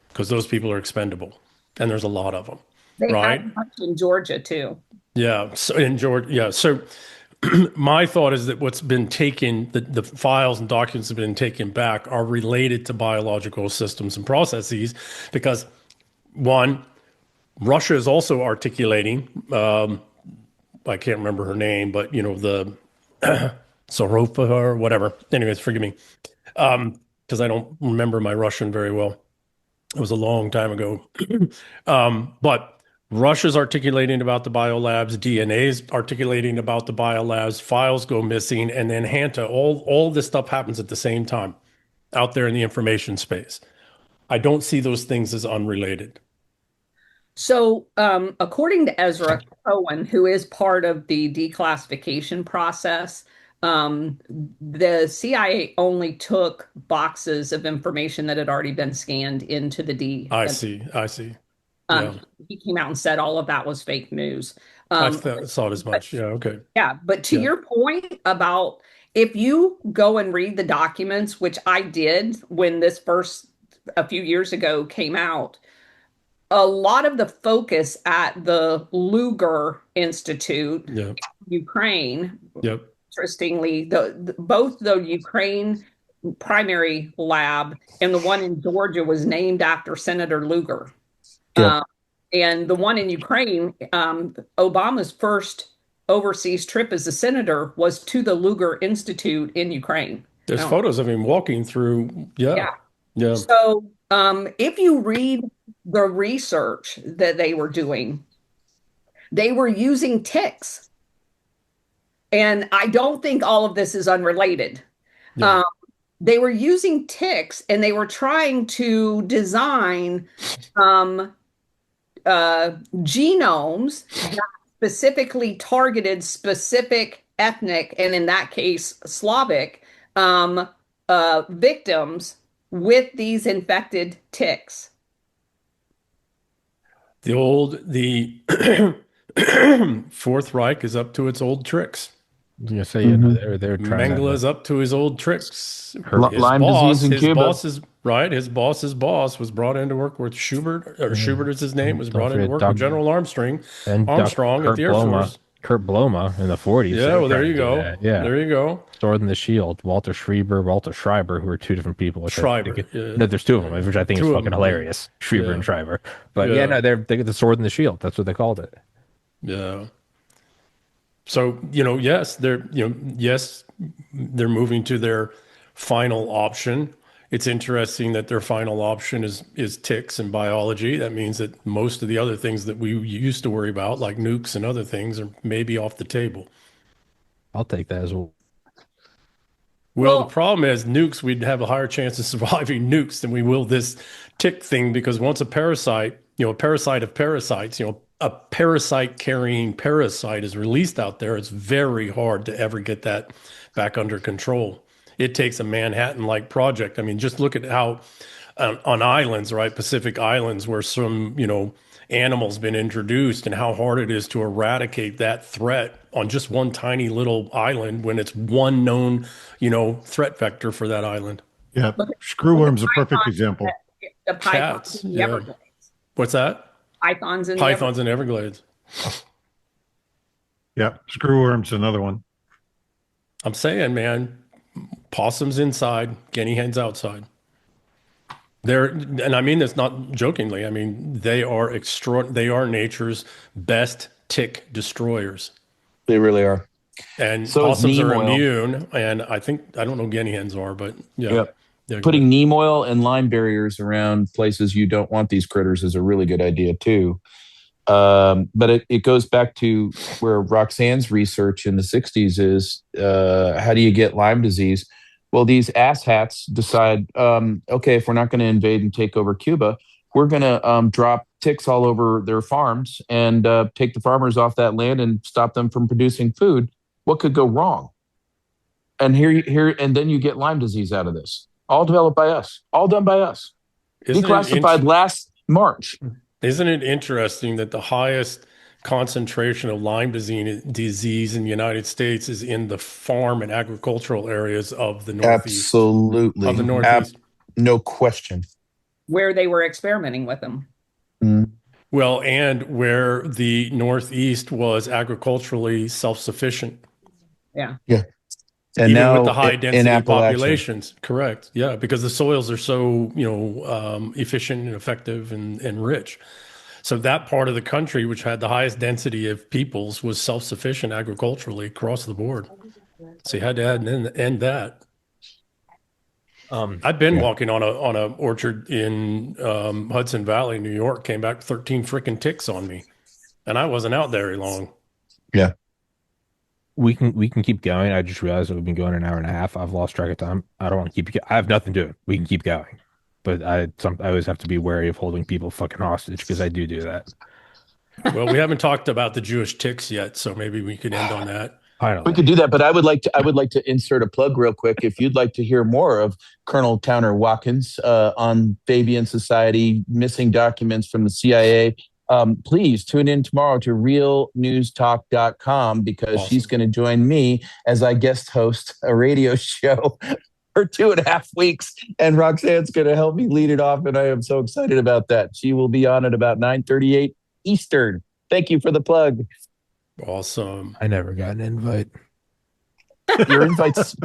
S3: because those people are expendable. And there's a lot of them.
S4: They
S3: Right.
S4: had much in Georgia too.
S3: Yeah. So in Georgia, yeah. So my thought is that what's been taken, the files and documents have been taken back, are related to biological systems and processes, because one, Russia is also articulating. I can't remember her name, but the Soropa or whatever. Anyways, forgive me, because I don't remember my Russian very well. It was a long time ago. But Russia's articulating about the biolabs, DNA's articulating about the biolabs, files go missing, and then Hanta, all this stuff happens at the same time out there in the information space. I don't see those things as unrelated.
S4: So, according to Ezra Cohen, who is part of the declassification process, the CIA only took boxes of information that had already been scanned into the D.
S3: I see. Yeah.
S4: He came out and said all of that was fake news.
S3: I thought as much. Yeah, okay.
S4: Yeah, but to your point about if you go and read the documents, which I did when this first a few years ago came out, a lot of the focus at the Luger Institute
S3: Yeah.
S4: in Ukraine,
S3: Yep.
S4: interestingly, both the Ukraine primary lab and the one in Georgia was named after Senator Luger.
S2: Yeah.
S4: And the one in Ukraine, Obama's first overseas trip as a senator was to the Luger Institute in Ukraine.
S3: There's photos of him walking through. Yeah.
S4: So if you read the research that they were doing, they were using ticks. And I don't think all of this is unrelated.
S3: Yeah.
S4: They were using ticks and they were trying to design genomes that specifically targeted specific ethnic, and in that case, Slavic victims with these infected ticks.
S3: The Fourth Reich is up to its old tricks.
S1: You say they're trying
S3: Mengele's up to his old tricks.
S2: Lyme disease in Cuba.
S3: His boss's boss was brought in to work with Schubert, or Schubert is his name, was brought in to work with General Armstrong
S1: and
S3: at the Air Force.
S1: Kurt Bloma in the 40s.
S3: Yeah, well, there you go.
S1: Yeah.
S3: There you go.
S1: Sword in the Shield, Walter Schreiber, who are two different people.
S3: Schreiber.
S1: No, there's two of them, which I think is fucking hilarious. Schreiber and Schreiber. But they get the Sword in the Shield. That's what they called it.
S3: Yeah. So, yes, they're moving to their final option. It's interesting that their final option is ticks and biology. That means that most of the other things that we used to worry about, like nukes and other things, are maybe off the table.
S1: I'll take that as well.
S3: Well, the problem is nukes, we'd have a higher chance of surviving nukes than we will this tick thing, because once a parasite, a parasite of parasites, a parasite carrying parasite is released out there, it's very hard to ever get that back under control. It takes a Manhattan-like project. I mean, just look at how on islands, right, Pacific islands, where some, animals been introduced, and how hard it is to eradicate that threat on just one tiny little island when it's one known, threat vector for that island.
S5: Yeah, screwworm's a perfect example.
S4: The pythons in the Everglades.
S3: What's that?
S4: Pythons in
S3: the Everglades.
S5: Yeah, screwworm's another one.
S3: I'm saying, man, possums inside, guinea hens outside. And I mean this not jokingly. I mean, they are they are nature's best tick destroyers.
S2: They really are.
S3: And
S2: so
S3: possums are immune, and I don't know guinea hens are, but yeah.
S2: Putting neem oil and lime barriers around places you don't want these critters is a really good idea too. But it goes back to where Roxanne's research in the 60s is, how do you get Lyme disease? Well, these asshats decide, okay, if we're not going to invade and take over Cuba, we're going to drop ticks all over their farms and take the farmers off that land and stop them from producing food. What could go wrong? And and then you get Lyme disease out of this. All developed by us, all done by us. Declassified last March.
S3: Isn't it interesting that the highest concentration of Lyme disease in the United States is in the farm and agricultural areas of the Northeast?
S2: Absolutely.
S3: Of the Northeast.
S2: No question.
S4: Where they were experimenting with them.
S2: Mm.
S3: Well, and where the Northeast was agriculturally self-sufficient.
S4: Yeah.
S2: Yeah. And
S3: even
S2: now
S3: with the high density
S2: in
S3: populations, correct? Yeah, because the soils are so efficient and effective and rich. So that part of the country, which had the highest density of peoples, was self-sufficient agriculturally across the board. So you had to end that. I've been walking on a orchard in Hudson Valley, New York. Came back 13 freaking ticks on me, and I wasn't out very long.
S2: Yeah.
S1: We can keep going. I just realized that we've been going an hour and a half. I've lost track of time. I don't want to keep. I have nothing to do. We can keep going, but I always have to be wary of holding people fucking hostage, because I do that.
S3: Well, we haven't talked about the Jewish ticks yet, so maybe we could end on that.
S2: We could do that, but I would like to insert a plug real quick. If you'd like to hear more of Colonel Towner Watkins on Fabian Society, missing documents from the CIA, please tune in tomorrow to realnewstalk.com, because
S3: Awesome.
S2: She's going to join me as I guest host a radio show for 2.5 weeks, and Roxanne's going to help me lead it off, and I am so excited about that. She will be on at about 9:38 Eastern. Thank you for the plug.
S3: Awesome.
S1: I never got an invite.
S2: Your invites.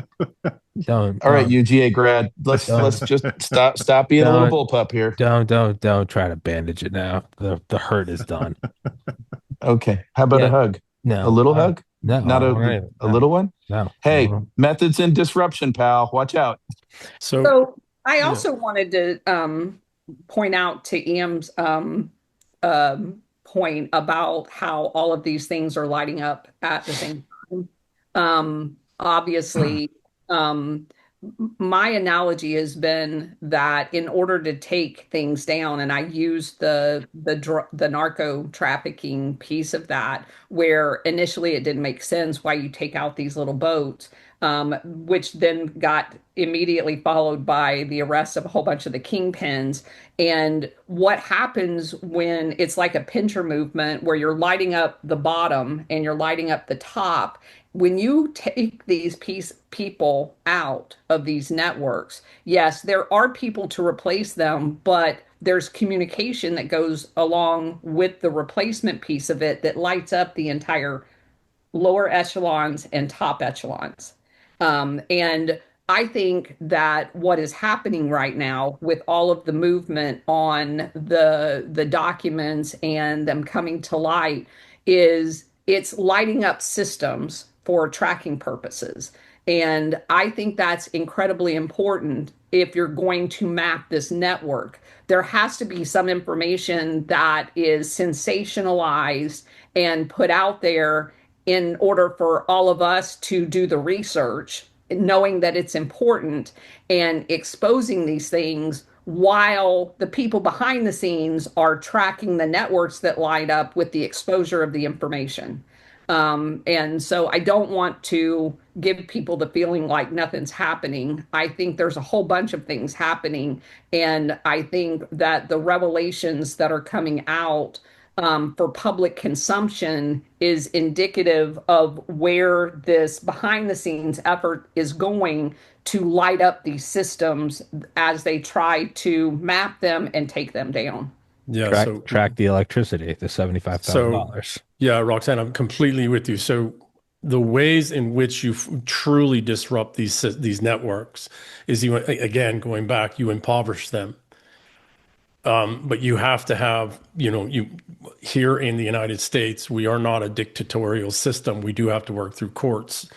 S1: Don't.
S2: All right, UGA grad. Let's just stop being a little bullpup here.
S1: Don't try to bandage it now. The hurt is done.
S2: Okay. How about a hug?
S1: No.
S2: A little hug?
S1: No.
S2: Not a little one?
S1: No.
S2: Hey, methods in disruption, pal. Watch out.
S3: So
S4: I also wanted to point out to Ian's point about how all of these things are lighting up at the same time. Obviously, my analogy has been that in order to take things down, and I used the narco trafficking piece of that, where initially it didn't make sense why you take out these little boats, which then got immediately followed by the arrest of a whole bunch of the kingpins. And what happens when it's like a pincher movement where you're lighting up the bottom and you're lighting up the top? When you take these people out of these networks, yes, there are people to replace them, but there's communication that goes along with the replacement piece of it that lights up the entire lower echelons and top echelons. And I think that what is happening right now with all of the movement on the documents and them coming to light is it's lighting up systems for tracking purposes. And I think that's incredibly important if you're going to map this network. There has to be some information that is sensationalized and put out there in order for all of us to do the research, knowing that it's important and exposing these things while the people behind the scenes are tracking the networks that line up with the exposure of the information. And so I don't want to give people the feeling like nothing's happening. I think there's a whole bunch of things happening. And I think that the revelations that are coming out for public consumption is indicative of where this behind the scenes effort is going to light up these systems as they try to map them and take them down.
S3: Yeah.
S1: Track the electricity, the $75,000.
S3: Yeah, Roxanne, I'm completely with you. So the ways in which you truly disrupt these networks is you, again, going back, you impoverish them. But you have to have, you here in the United States, we are not a dictatorial system. We do have to work through courts,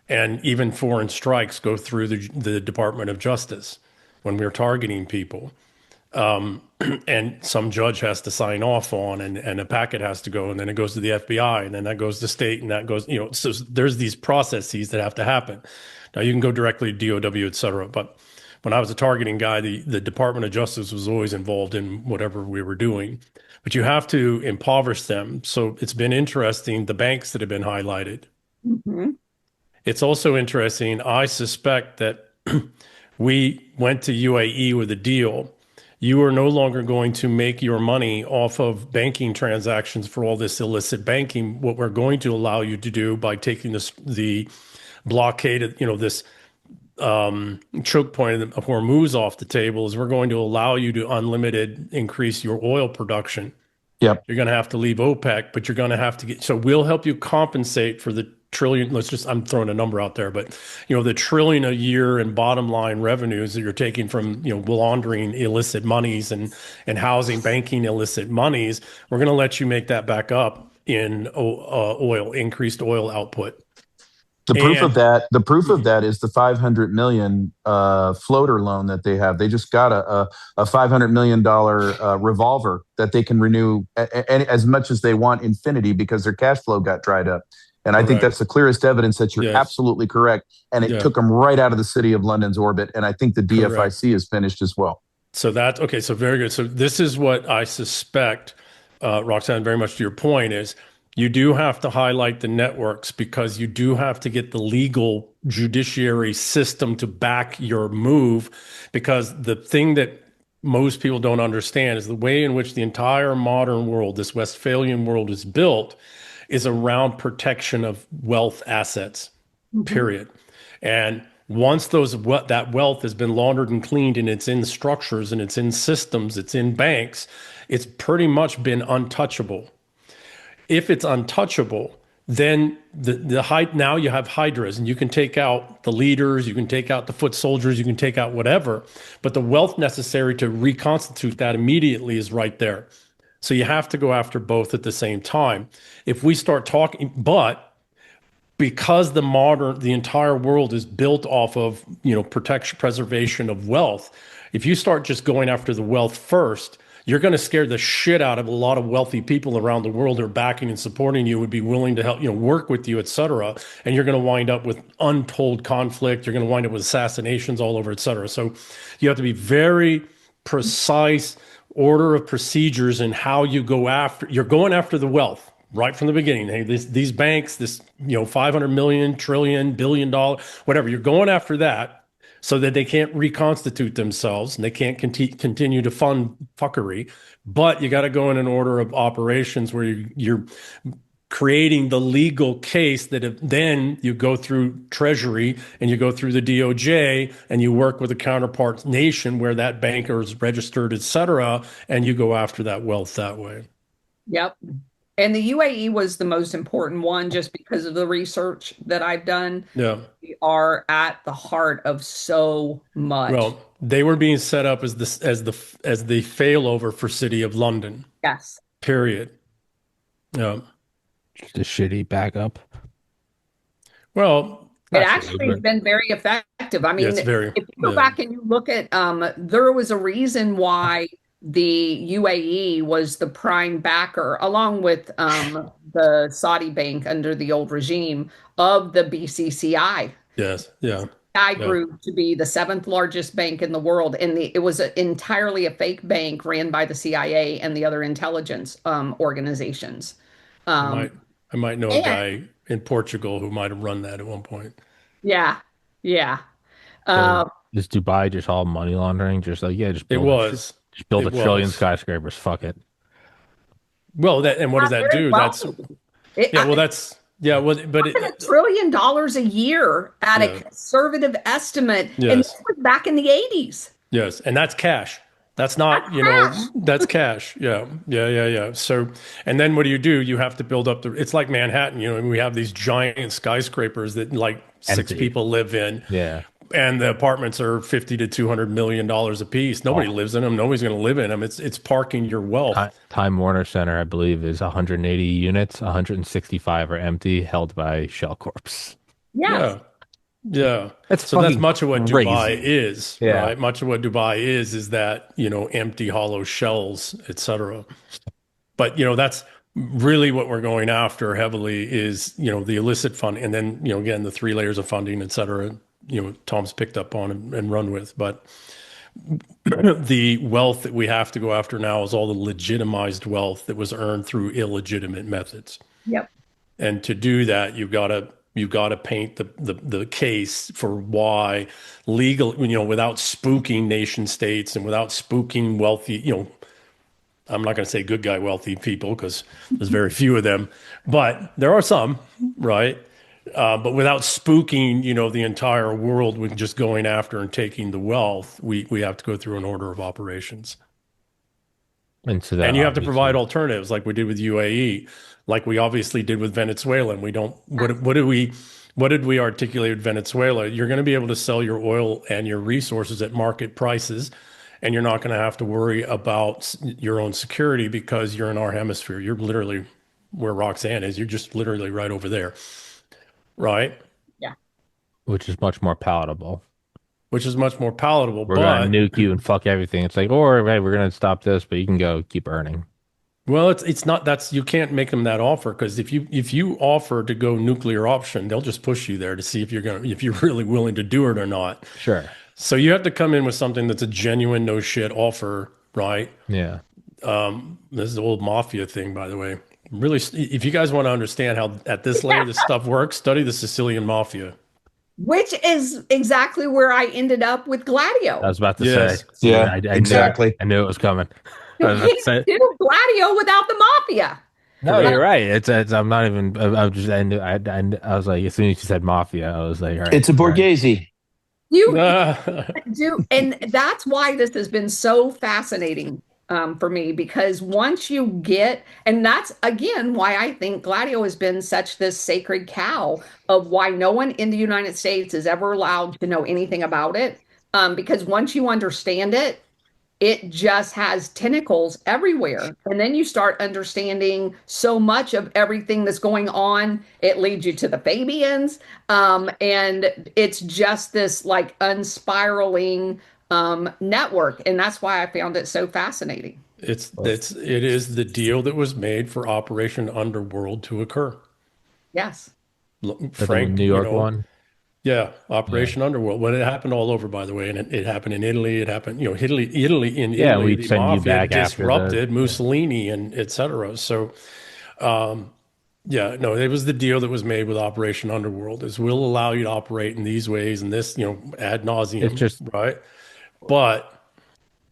S3: and even foreign strikes go through the Department of Justice when we're targeting people. And some judge has to sign off on, and a packet has to go, and then it goes to the FBI, and then that goes to state, and that goes, so there's these processes that have to happen. Now you can go directly to DOW, et cetera, but when I was a targeting guy, the Department of Justice was always involved in whatever we were doing. But you have to impoverish them. So it's been interesting, the banks that have been highlighted.
S4: Mm-hmm.
S3: It's also interesting, I suspect that we went to UAE with a deal. You are no longer going to make your money off of banking transactions for all this illicit banking. What we're going to allow you to do by taking the blockade, this choke point of Hormuz off the table is we're going to allow you to unlimited increase your oil production.
S2: Yep.
S3: You're going to have to leave OPEC, but you're going to have to so we'll help you compensate for the trillion. I'm throwing a number out there, but the trillion a year in bottom line revenues that you're taking from, laundering illicit monies and housing, banking illicit monies. We're going to let you make that back up in oil, increased oil output.
S2: The proof of that is the 500 million floater loan that they have. They just got a $500 million revolver that they can renew as much as they want infinity because their cash flow got dried up. And I think that's the clearest evidence that you're absolutely correct. And it took them right out of the city of London's orbit. And I think the DFIC is finished as well.
S3: So so very good. So this is what I suspect, Roxanne, very much to your point is, you do have to highlight the networks because you do have to get the legal judiciary system to back your move, because the thing that most people don't understand is the way in which the entire modern world, this Westphalian world, is built is around protection of wealth assets, period. And once that wealth has been laundered and cleaned and it's in structures and it's in systems, it's in banks, it's pretty much been untouchable. If it's untouchable, then now you have hydras, and you can take out the leaders, you can take out the foot soldiers, you can take out whatever, but the wealth necessary to reconstitute that immediately is right there. So you have to go after both at the same time. If we start talking, but because the entire world is built off of, protection, preservation of wealth, if you start just going after the wealth first, you're going to scare the shit out of a lot of wealthy people around the world who are backing and supporting you, would be willing to help, work with you, et cetera. And you're going to wind up with untold conflict. You're going to wind up with assassinations all over, et cetera. So you have to be very precise order of procedures in how you you're going after the wealth right from the beginning. Hey, these banks, this, 500 million, trillion, billion dollar, whatever, you're going after that, so that they can't reconstitute themselves and they can't continue to fund fuckery. But you got to go in an order of operations where you're creating the legal case that then you go through Treasury and you go through the DOJ and you work with a counterpart nation where that banker is registered, et cetera, and you go after that wealth that way.
S4: Yep. And the UAE was the most important one just because of the research that I've done.
S3: Yeah.
S4: We are at the heart of so much.
S3: Well, they were being set up as the failover for City of London.
S4: Yes.
S3: Period. Yeah.
S1: Just a shitty backup.
S3: Well,
S4: It
S1: Absolutely.
S4: actually has been very effective. I mean,
S3: it's very,
S4: if you go back and you look at, there was a reason why the UAE was the prime backer, along with the Saudi bank under the old regime of the BCCI.
S3: yes, yeah,
S4: I
S3: yeah.
S4: grew to be the seventh largest bank in the world, and it was entirely a fake bank ran by the CIA and the other intelligence organizations. Um,
S3: I might know a
S4: and
S3: guy in Portugal who might have run that at one point.
S4: yeah, yeah.
S1: So
S4: Um,
S1: is Dubai just all money laundering? Just like, yeah,
S3: It was.
S1: just build
S3: It
S1: a trillion
S3: was.
S1: skyscrapers. Fuck it.
S3: Well, that and what does
S4: not
S3: that
S4: very
S3: do? That's
S4: wealthy. It,
S3: yeah. Well, that's yeah. Well, but
S4: $1 trillion a year at a
S3: yeah.
S4: conservative estimate, and this
S3: Yes.
S4: was back in the 80s.
S3: Yes, and that's cash. That's not,
S4: That's cash.
S3: that's cash. Yeah, yeah, yeah, yeah. So, and then what do? You have to build up it's like Manhattan, and we have these giant skyscrapers that like six
S1: Empty.
S3: people live in,
S1: Yeah.
S3: and the apartments are 50 to $200 million a piece. Nobody lives in them. Nobody's going to live in them. It's parking your wealth.
S1: Time Warner Center, I believe, is 180 units. 165 are empty, held by Shell Corps.
S4: Yes.
S3: Yeah. Yeah.
S1: That's
S3: So that's
S1: fucking
S3: much of what Dubai
S1: crazy.
S3: is,
S1: Yeah.
S3: right? Much of what Dubai is that, empty hollow shells, et cetera. But, that's really what we're going after heavily is, the illicit funding. And then, again, the 3 layers of funding, et cetera, Tom's picked up on and run with. But the wealth that we have to go after now is all the legitimized wealth that was earned through illegitimate methods.
S4: Yep.
S3: And to do that, you've got to paint the case for why legal, without spooking nation states and without spooking wealthy, I'm not going to say good guy wealthy people because there's very few of them, but there are some, right? But without spooking, the entire world with just going after and taking the wealth, we have to go through an order of operations.
S1: And so that
S3: And you have to
S1: obviously-
S3: provide alternatives like we did with UAE, like we obviously did with Venezuela. And we don't, what did we articulate with Venezuela? You're going to be able to sell your oil and your resources at market prices, and you're not going to have to worry about your own security because you're in our hemisphere. You're literally where Roxanne is. You're just literally right over there. Right?
S4: Yeah.
S1: which is much more palatable.
S3: Which is much more palatable.
S1: We're
S3: but
S1: gonna nuke you and fuck everything. It's like, or hey, we're gonna stop this, but you can go keep earning.
S3: Well, it's not you can't make them that offer because if you offer to go nuclear option, they'll just push you there to see if you're really willing to do it or not.
S1: Sure.
S3: So you have to come in with something that's a genuine no shit offer, right?
S1: Yeah.
S3: This is the old mafia thing, by the way. Really, if you guys want to understand how at this layer this stuff works, study the Sicilian mafia.
S4: Which is exactly where I ended up with Gladio.
S1: I was about to
S3: Yes.
S1: say.
S2: Yeah,
S1: I
S2: exactly.
S1: I knew it was coming.
S4: You
S1: I was about to say-
S4: can't do Gladio without the mafia.
S1: No, you're right. It's I'm not even. I was just. I was like, as soon as you said mafia, I was like, all right.
S2: It's a Borghese.
S4: You do, and that's why this has been so fascinating for me, because once you get, and that's again why I think Gladio has been such this sacred cow of why no one in the United States is ever allowed to know anything about it, because once you understand it, it just has tentacles everywhere. And then you start understanding so much of everything that's going on. It leads you to the Fabians. And it's just this like unspiraling network. And that's why I found it so fascinating.
S3: it is the deal that was made for Operation Underworld to occur.
S4: Yes.
S3: Frank,
S1: New York one.
S3: Yeah, Operation Underworld. Well, it happened all over, by the way, and it happened in Italy. It happened, Italy in
S1: Yeah,
S3: Italy.
S1: we'd
S3: The
S1: send you
S3: mafia
S1: back after
S3: disrupted Mussolini and etc. So, yeah, no, it was the deal that was made with Operation Underworld. Is we'll allow you to operate in these ways and this, ad nauseum.
S1: It's just
S3: right, but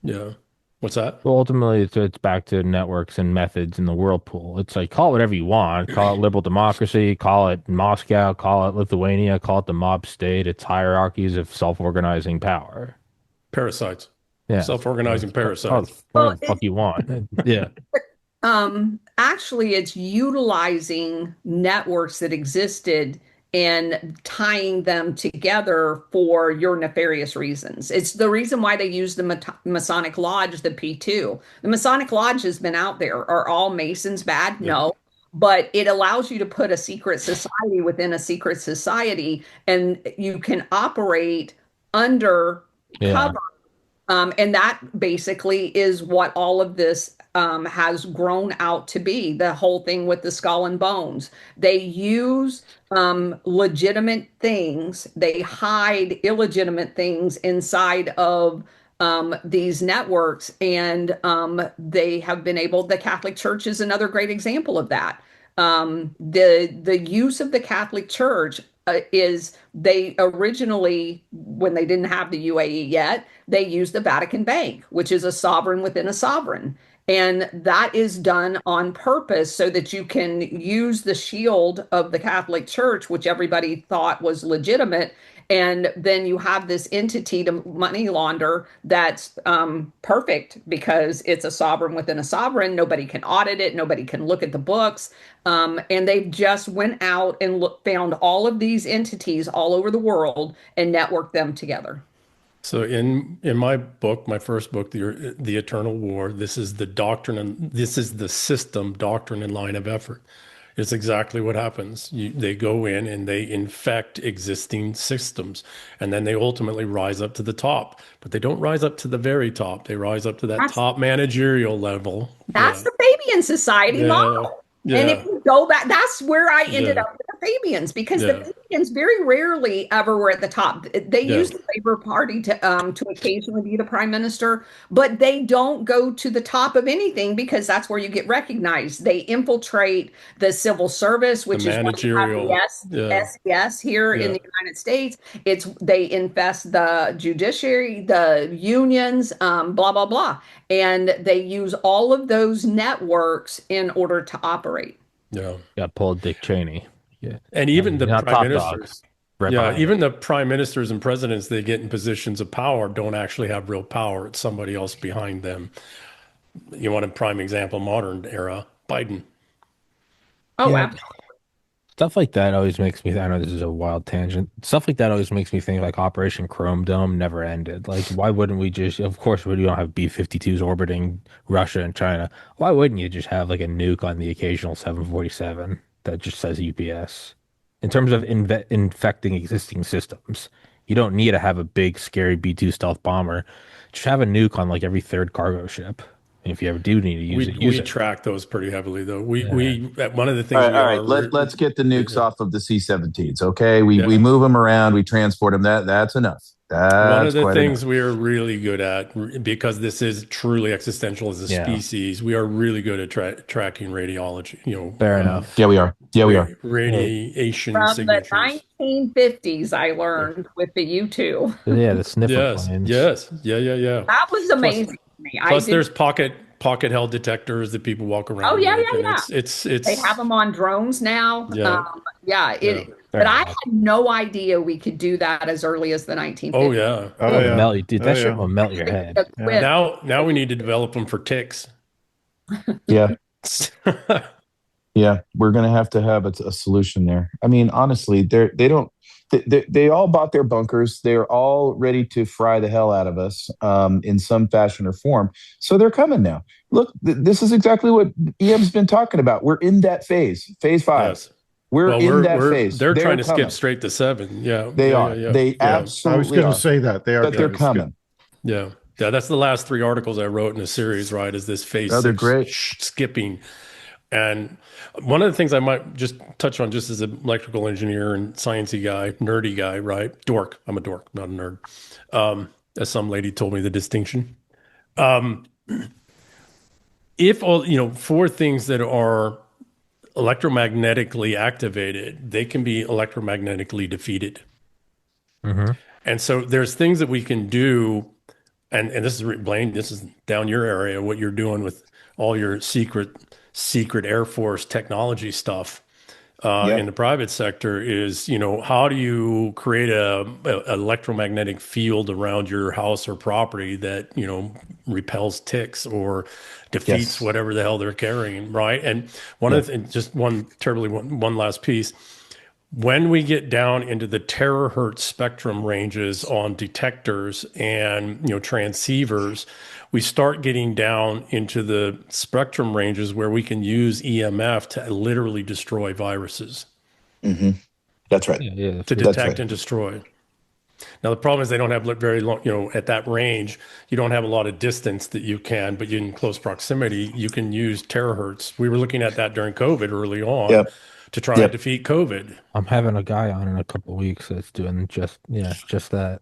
S3: yeah, what's that?
S1: Well, ultimately, it's back to networks and methods in the whirlpool. It's like, call it whatever you want. Call it liberal democracy, call it Moscow, call it Lithuania, call it the mob state. It's hierarchies of self-organizing power.
S3: Parasites.
S1: Yeah.
S3: Self-organizing parasites.
S1: Whatever the fuck you want. Yeah.
S4: Actually, it's utilizing networks that existed and tying them together for your nefarious reasons. It's the reason why they use the Masonic Lodge, the P2. The Masonic Lodge has been out there. Are all Masons bad? No. but it allows you to put a secret society within a secret society, and you can operate under
S1: Yeah.
S4: cover. And that basically is what all of this has grown out to be. The whole thing with the skull and bones. They use legitimate things, they hide illegitimate things inside of these networks. And they have been able, the Catholic Church is another great example of that. The use of the Catholic Church is they originally, when they didn't have the UAE yet, they used the Vatican Bank, which is a sovereign within a sovereign. And that is done on purpose so that you can use the shield of the Catholic Church, which everybody thought was legitimate. And then you have this entity to money launder that's perfect because it's a sovereign within a sovereign. Nobody can audit it. Nobody can look at the books. And they just went out and found all of these entities all over the world and networked them together.
S3: So in my book, my first book, the Eternal War, this is the doctrine and this is the system, doctrine, and line of effort. It's exactly what happens. They go in and they infect existing systems, and then they ultimately rise up to the top. But they don't rise up to the very top. They rise up to that top managerial level.
S4: That's the Fabian Society model. And if you go back, that's where I ended up with the Fabians, because the Fabians very rarely ever were at the top. They use the Labor Party to occasionally be the prime minister, but they don't go to the top of anything because that's where you get recognized. They infiltrate the civil service, which is managerial. SES here in the United States. They infest the judiciary, the unions, blah, blah, blah. And they use all of those networks in order to operate.
S3: Yeah.
S1: Got pulled Dick Cheney. Yeah.
S3: And even the prime ministers.
S1: Reptile.
S3: Even the prime ministers and presidents they get in positions of power don't actually have real power. It's somebody else behind them. You want a prime example, modern era, Biden.
S4: Oh, absolutely.
S1: Stuff like that always makes me, I know this is a wild tangent. Stuff like that always makes me think like Operation Chrome Dome never ended. Like, why wouldn't we just, of course, we don't have B-52s orbiting Russia and China. Why wouldn't you just have like a nuke on the occasional 747 that just says UPS? In terms of infecting existing systems, you don't need to have a big, scary B-2 stealth bomber. Just have a nuke on like every third cargo ship. If you ever do need to use it,
S3: we track those pretty heavily, though. We one of the things.
S2: All right. Let's get the nukes off of the C-17s. Okay, we move them around, we transport them. That's enough.
S3: One of the things we are really good at, because this is truly existential as a species, we are really good at tracking radiology.
S1: Fair enough.
S2: Yeah, we are.
S3: Radiation
S4: from
S3: signatures.
S4: The 1950s, I learned with the U2.
S1: Yeah, the sniffer planes.
S3: Yes. Yeah.
S4: That was amazing to me.
S3: Plus there's pocket held detectors that people walk around.
S4: Oh, yeah.
S3: It's
S4: they have them on drones now.
S3: But
S4: I had no idea we could do that as early as the 1950s.
S3: Oh yeah.
S1: Melt you, dude. That shit will melt your head.
S3: Now we need to develop them for ticks.
S2: Yeah. Yeah, we're going to have a solution there. I mean, honestly, they all bought their bunkers. They're all ready to fry the hell out of us in some fashion or form. So they're coming now. Look, this is exactly what EM's been talking about. We're in that phase 5. Yes. We're in that phase.
S3: They're trying to skip straight to 7. Yeah,
S2: they are. Yeah. They absolutely.
S5: I was going to say that they are,
S2: but they're coming.
S3: Yeah. That's the last 3 articles I wrote in the series. Right, is this phase 6
S2: they're great.
S3: Skipping. And one of the things I might just touch on, just as an electrical engineer and sciencey guy, nerdy guy, right? Dork. I'm a dork, not a nerd. As some lady told me the distinction. If all, for things that are electromagnetically activated, they can be electromagnetically defeated.
S1: Mm-hmm.
S3: And so there's things that we can do. And this is Blaine, this is down your area, what you're doing with all your secret Air Force technology stuff in the private sector is, how do you create an electromagnetic field around your house or property that, repels ticks or defeats whatever the hell they're carrying, right? And one last piece. When we get down into the terahertz spectrum ranges on detectors and transceivers, we start getting down into the spectrum ranges where we can use EMF to literally destroy viruses.
S2: Mm-hmm. That's right.
S3: To detect and destroy. Now, the problem is they don't have very long, at that range, you don't have a lot of distance that you can, but in close proximity, you can use terahertz. We were looking at that during COVID early on to try and defeat COVID.
S1: I'm having a guy on in a couple of weeks that's doing just that.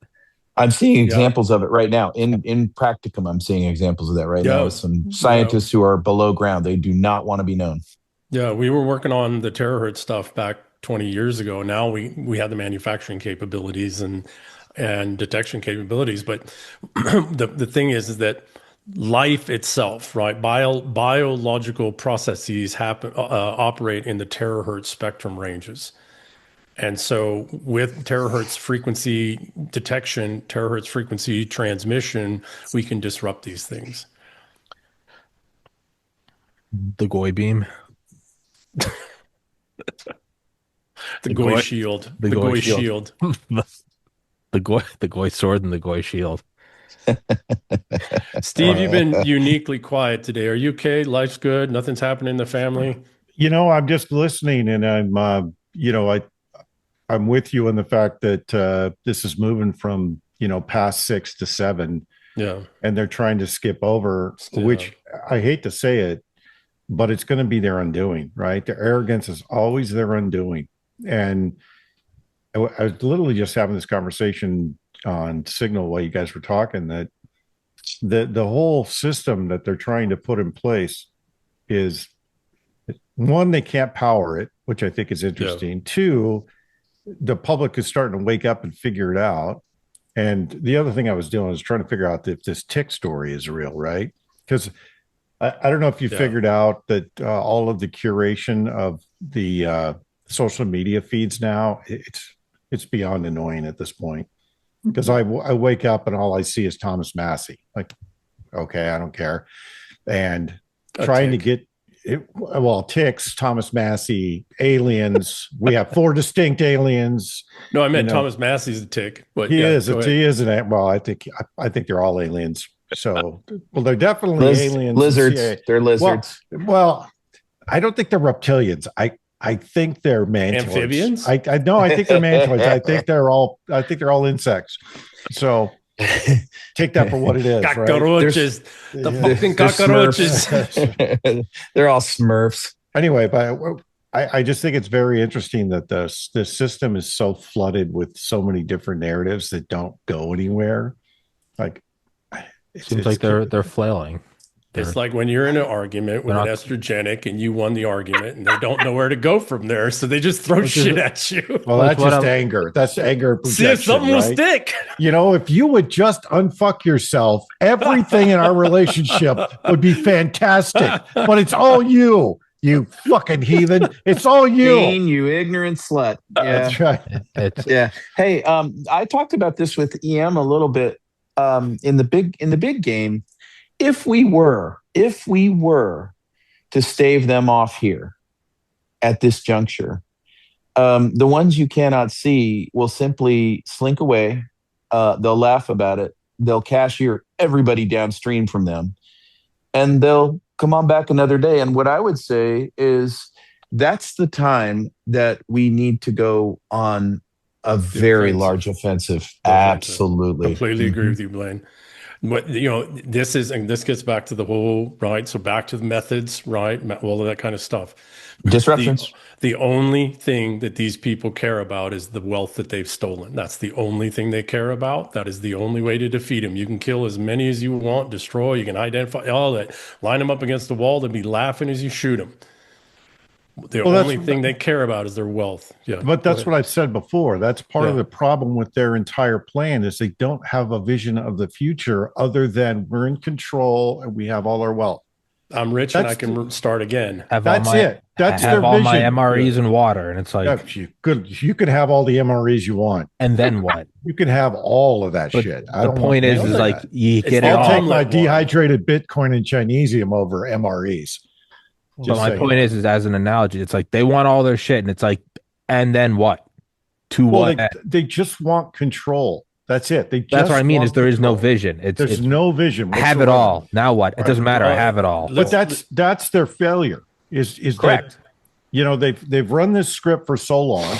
S2: I'm seeing examples of it right now in practicum. I'm seeing examples of that right now with some scientists who are below ground. They do not want to be known. Yeah,
S3: we were working on the terahertz stuff back 20 years ago. Now we have the manufacturing capabilities and detection capabilities. But the thing is that life itself, right? Biological processes operate in the terahertz spectrum ranges. And so with terahertz frequency detection, terahertz frequency transmission, we can disrupt these things.
S1: The Goy beam.
S3: The Goy shield. The Goy shield.
S1: The Goy sword and the Goy shield.
S3: Steve, you've been uniquely quiet today. Are you okay? Life's good? Nothing's happening in the family?
S5: I'm just listening, and I'm with you on the fact that this is moving from past 6 to 7.
S3: Yeah.
S5: And they're trying to skip over, which I hate to say it, but it's going to be their undoing, right? Their arrogance is always their undoing. And I was literally just having this conversation on Signal while you guys were talking, that the whole system that they're trying to put in place is, one, they can't power it, which I think is interesting. Two, the public is starting to wake up and figure it out. And the other thing I was doing is trying to figure out if this tick story is real, right? Because I don't know if you figured out that all of the curation of the social media feeds now, it's beyond annoying at this point. Because I wake up and all I see is Thomas Massey. Like, okay, I don't care. And trying to get ticks, Thomas Massey, aliens. We have 4 distinct aliens.
S3: No, I meant Thomas Massey's a tick. But
S5: he is an. Well, I think they're all aliens. So, they're definitely aliens.
S2: Lizards. They're lizards.
S5: Well, I don't think they're reptilians. I think they're mantoids.
S3: Amphibians?
S5: I think they're mantoids. I think they're all insects. So take that for what it is.
S3: Cockroaches.
S5: Right?
S3: The fucking cockroaches.
S2: They're all Smurfs.
S5: Anyway, but I just think it's very interesting that the system is so flooded with so many different narratives that don't go anywhere. Like,
S1: it seems like they're flailing.
S3: It's like when you're in an argument with an estrogenic and you won the argument and they don't know where to go from there. So they just throw shit at you.
S5: Well, that's just anger. That's anger projection.
S3: See if something will stick.
S5: If you would just unfuck yourself, everything in our relationship would be fantastic. But it's all you fucking heathen. It's all you.
S2: Dean, you ignorant slut. Yeah.
S5: That's right.
S2: Yeah. Hey, I talked about this with EM a little bit in the big game. If we were to stave them off here at this juncture, the ones you cannot see will simply slink away. They'll laugh about it. They'll cashier everybody downstream from them, and they'll come on back another day. And what I would say is that's the time that we need to go on a very large offensive. Absolutely.
S3: Completely agree with you, Blaine. But this gets back to the whole, right? So back to the methods, right? All of that kind of stuff.
S2: Disruptions.
S3: The only thing that these people care about is the wealth that they've stolen. That's the only thing they care about. That is the only way to defeat them. You can kill as many as you want, destroy. You can identify all that. Line them up against the wall. They'll be laughing as you shoot them. The only thing they care about is their wealth. Yeah,
S5: but that's what I've said before. That's part of the problem with their entire plan is they don't have a vision of the future other than we're in control and we have all our wealth.
S3: I'm rich and I can start again.
S5: That's it. That's their vision.
S1: All my MREs and water, and it's like
S5: you could have all the MREs you want,
S1: and then what?
S5: You can have all of that shit.
S1: The point is like you get it all.
S5: I'll take my dehydrated Bitcoin and Chinesium over MREs.
S1: But my point is as an analogy, it's like they want all their shit, and it's like And then what? To
S5: Well,
S1: what?
S5: they just want control. That's it.
S1: That's what I mean. Is there is no
S5: control.
S1: vision.
S5: There's no vision.
S1: I have it
S5: whatsoever.
S1: all. Now what? It doesn't matter. I have it all.
S5: But that's their failure. Is
S1: Correct.
S5: that they've run this script for so long,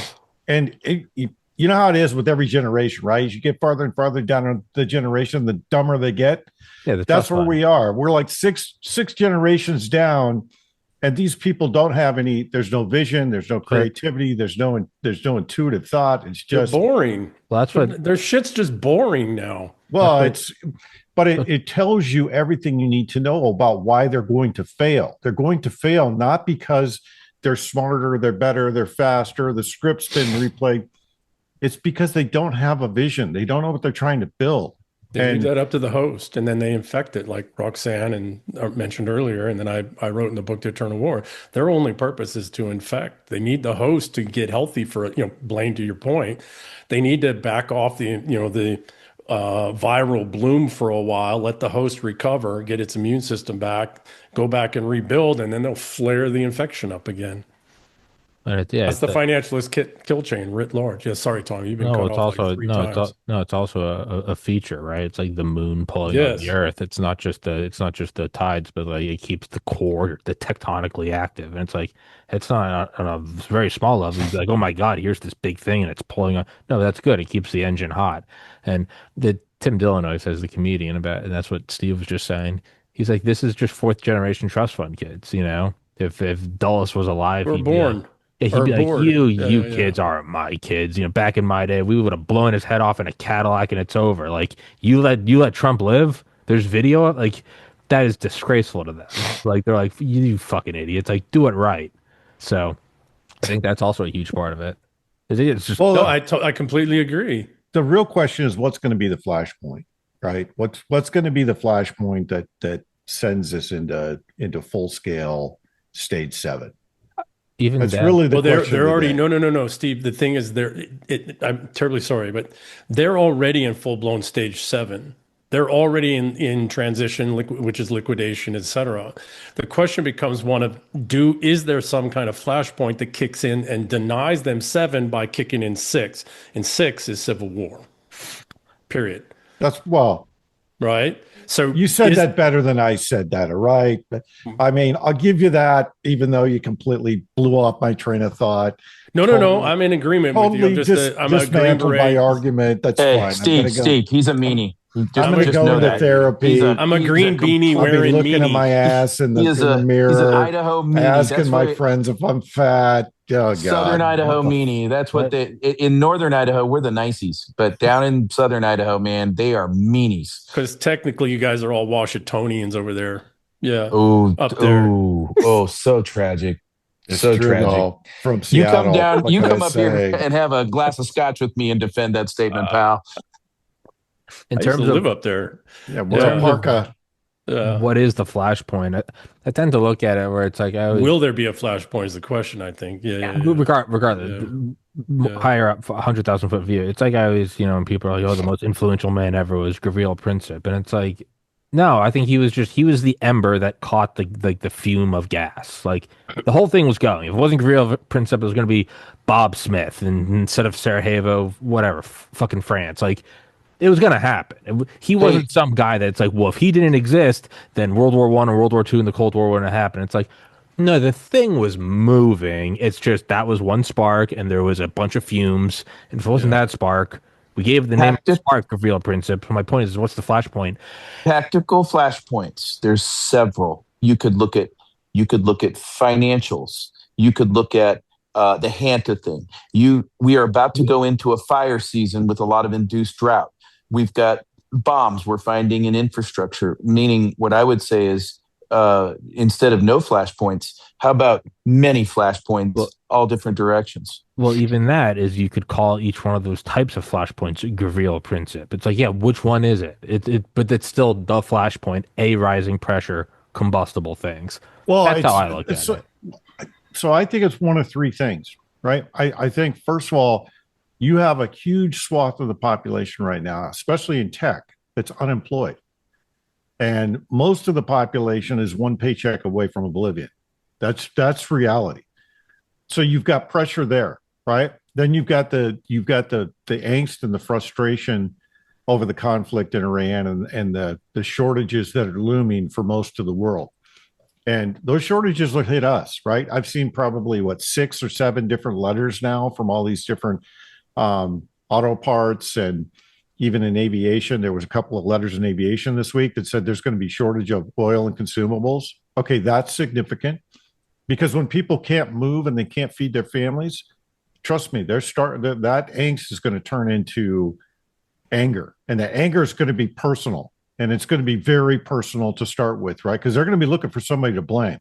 S5: and you know how it is with every generation, right? As you get farther and farther down the generation, the dumber they get.
S1: Yeah,
S5: that's where we are. We're like six generations down, and these people don't have any. There's no vision. There's no creativity. There's no intuitive thought. It's just
S3: boring.
S1: Well, that's what
S3: their shit's just boring now.
S5: Well, it tells you everything you need to know about why they're going to fail. They're going to fail not because they're smarter, they're better, they're faster, the script's been replayed. It's because they don't have a vision. They don't know what they're trying to build.
S3: They leave that up to the host, and then they infect it, like Roxanne and mentioned earlier. And then I wrote in the book, The Eternal War. Their only purpose is to infect. They need the host to get healthy for, Blaine, to your point. They need to back off the viral bloom for a while, let the host recover, get its immune system back, go back and rebuild, and then they'll flare the infection up again. That's the financialist kill chain writ large. Yeah, sorry, Tom, you've been cut off like three times.
S1: It's also a feature, right? It's like the moon pulling on the earth. It's not just the tides, but like it keeps the core, the tectonically active. And it's like it's not on a very small level. You'd be like, oh my God, here's this big thing and it's pulling on. No, that's good. It keeps the engine hot. And the Tim Dillon always says, the comedian, about, and that's what Steve was just saying. He's like, this is just fourth generation trust fund kids. If Dulles was alive,
S3: we're born.
S1: Yeah, he'd be like, you kids aren't my kids. Back in my day, we would have blown his head off in a Cadillac and it's over. Like, you let Trump live? There's video? Like, that is disgraceful to them. Like, they're like, you fucking idiots. Like, do it right. So, I think that's also a huge part of it. It's just...
S3: Well, I completely agree.
S5: The real question is what's going to be the flashpoint, right? What's going to be the flashpoint that sends this into full-scale stage 7?
S1: Even
S5: that's really the question.
S3: They're already no, Steve. The thing is, I'm terribly sorry, but they're already in full blown stage 7. They're already in transition, which is liquidation, etc. The question becomes one of is there some kind of flashpoint that kicks in and denies them 7 by kicking in 6? And 6 is civil war. Period. Right. So
S5: you said that better than I said that, all right? But I mean, I'll give you that, even though you completely blew off my train of thought.
S3: No. I'm in agreement with you. I'm
S5: dismantled my argument. That's fine.
S2: Steve, he's a meanie.
S5: I'm going to go to therapy.
S3: I'm a green beanie wearing
S5: looking at my ass in the mirror.
S2: He's an Idaho meanie.
S5: Asking my friends if I'm fat. Oh, God.
S2: Southern Idaho meanie. That's what in Northern Idaho, we're the niceys. But down in Southern Idaho, man, they are meanies.
S3: Because technically you guys are all Washingtonians over there. Yeah.
S2: Up there. So tragic.
S5: It's so tragic. Though, from
S2: Seattle. You come up here and have a glass of scotch with me and defend that statement, pal.
S1: In terms of
S3: live up there.
S5: Yeah, Parka.
S1: What is the flashpoint? I tend to look at it where it's like,
S3: will there be a flashpoint is the question, I think.
S1: Regardless, higher up, 100,000 foot view. It's like I always, when people are like, the most influential man ever was Gavril Princip. And it's like, no, I think he was the ember that caught the fume of gas. Like, the whole thing was going. If it wasn't Gavril Princip, it was going to be Bob Smith. And instead of Sarajevo, whatever, fucking France. Like, it was going to happen. He wasn't some guy that's like, well, if he didn't exist, then World War I or World War II and the Cold War wouldn't happen. It's like, no, the thing was moving. It's just that was one spark, and there was a bunch of fumes. And if it wasn't that spark, we gave the name spark Gavril Princip. My point is, what's the flashpoint?
S2: Tactical flashpoints. There's several. You could look at financials. You could look at the Hanta thing. We are about to go into a fire season with a lot of induced drought. We've got bombs we're finding in infrastructure, meaning what I would say is instead of no flashpoints, how about many flashpoints, all different directions?
S1: Well, even that is you could call each one of those types of flashpoints Gavril Princip. It's like, which one is it? But it's still the flashpoint, a rising pressure, combustible things. Well, that's how I look at it.
S5: So I think it's one of three things, right? I think, first of all, you have a huge swath of the population right now, especially in tech, that's unemployed. And most of the population is one paycheck away from oblivion. That's reality. So you've got pressure there. right? Then you've got the angst and the frustration over the conflict in Iran and the shortages that are looming for most of the world. And those shortages will hit us, right? I've seen probably 6 or 7 different letters now from all these different auto parts, and even in aviation. There was a couple of letters in aviation this week that said there's going to be shortage of oil and consumables. Okay, that's significant, because when people can't move and they can't feed their families, trust me, that angst is going to turn into anger, and that anger is going to be personal, and it's going to be very personal to start with, right? Because they're going to be looking for somebody to blame,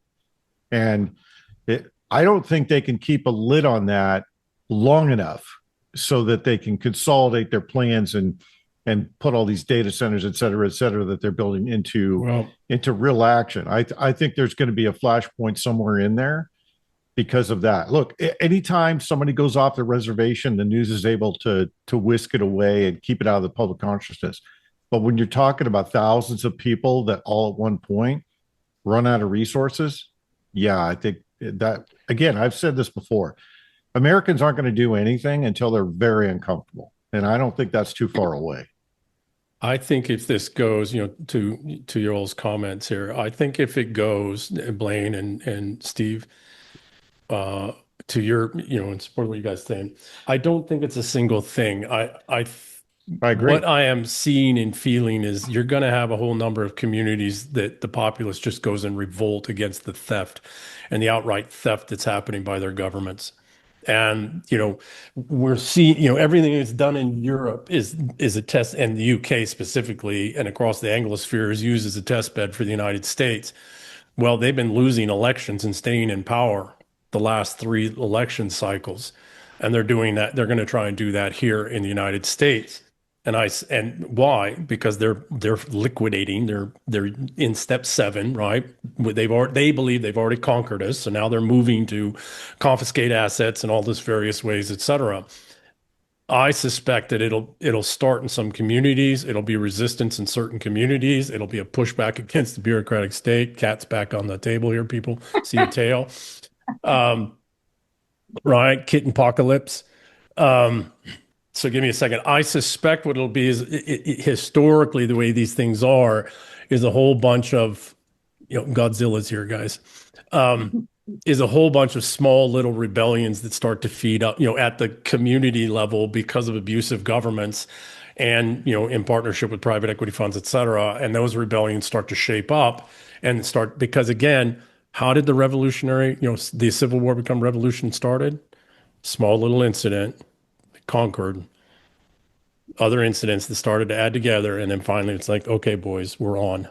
S5: and I don't think they can keep a lid on that long enough so that they can consolidate their plans and put all these data centers, et cetera, that they're building into real action. I think there's going to be a flashpoint somewhere in there because of that. Look, anytime somebody goes off the reservation, the news is able to whisk it away and keep it out of the public consciousness. But when you're talking about thousands of people that all at one point run out of resources, yeah, I think that, again, I've said this before, Americans aren't going to do anything until they're very uncomfortable. And I don't think that's too far away.
S3: I think if this goes, to your all's comments here, I think if it goes, Blaine and Steve, to your, in support of what you guys saying, I don't think it's a single thing. I
S5: agree.
S3: What I am seeing and feeling is you're going to have a whole number of communities that the populace just goes in revolt against the theft and the outright theft that's happening by their governments. And, we're seeing, everything that's done in Europe is a test, and the UK specifically, and across the Anglosphere, is used as a test bed for the United States. Well, they've been losing elections and staying in power the last 3 election cycles. And they're doing that. They're going to try and do that here in the United States. And why? Because they're liquidating. They're in step 7, right? They believe they've already conquered us, so now they're moving to confiscate assets in all this various ways, et cetera. I suspect that it'll start in some communities. It'll be resistance in certain communities. It'll be a pushback against the bureaucratic state. Cat's back on the table here. People see the tail, right? Kitten apocalypse. So give me a second. I suspect what it'll be is historically the way these things are is a whole bunch of, Godzilla's here, guys, is a whole bunch of small little rebellions that start to feed up, at the community level because of abusive governments and, in partnership with private equity funds, et cetera. And those rebellions start to shape up and because again, how did the Civil War become revolution started? Small little incident. Conquered, other incidents that started to add together, and then finally it's like, okay, boys, we're on.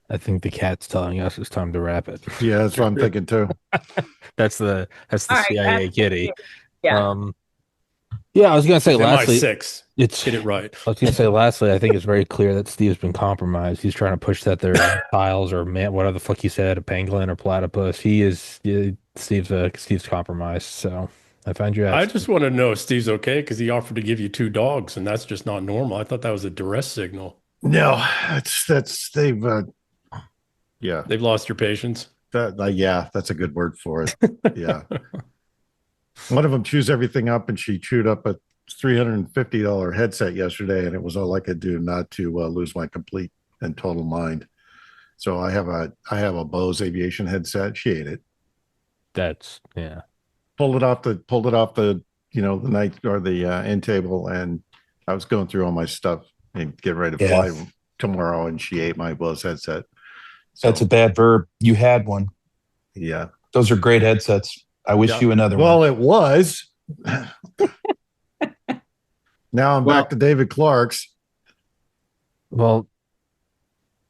S1: I think the cat's telling us it's time to wrap it.
S5: Yeah, that's what I'm thinking too.
S1: That's the
S4: All
S1: CIA
S4: right,
S1: kitty.
S4: Yeah.
S1: Yeah, I was gonna say lastly,
S3: MI6. Get it right.
S1: I was gonna say lastly, I think it's very clear that Steve's been compromised. He's trying to push that they're reptiles or whatever the fuck he said, a pangolin or platypus. Steve's compromised. So I find you out.
S3: I just want to know if Steve's okay because he offered to give you 2 dogs, and that's just not normal. I thought that was a duress signal.
S5: No, they've
S3: lost your patience.
S5: Yeah, that's a good word for it. Yeah. One of them chews everything up, and she chewed up a $350 headset yesterday, and it was all I could do not to lose my complete and total mind. So I have a Bose aviation headset. She ate it.
S1: That's yeah.
S5: Pulled it off the the night or the end table, and I was going through all my stuff and getting ready to fly tomorrow, and she ate my Bose headset.
S2: So, that's a bad verb. You had one.
S5: Yeah,
S2: those are great headsets. I wish you another one.
S5: Well, it was. Now I'm back to David Clark's.
S1: Well,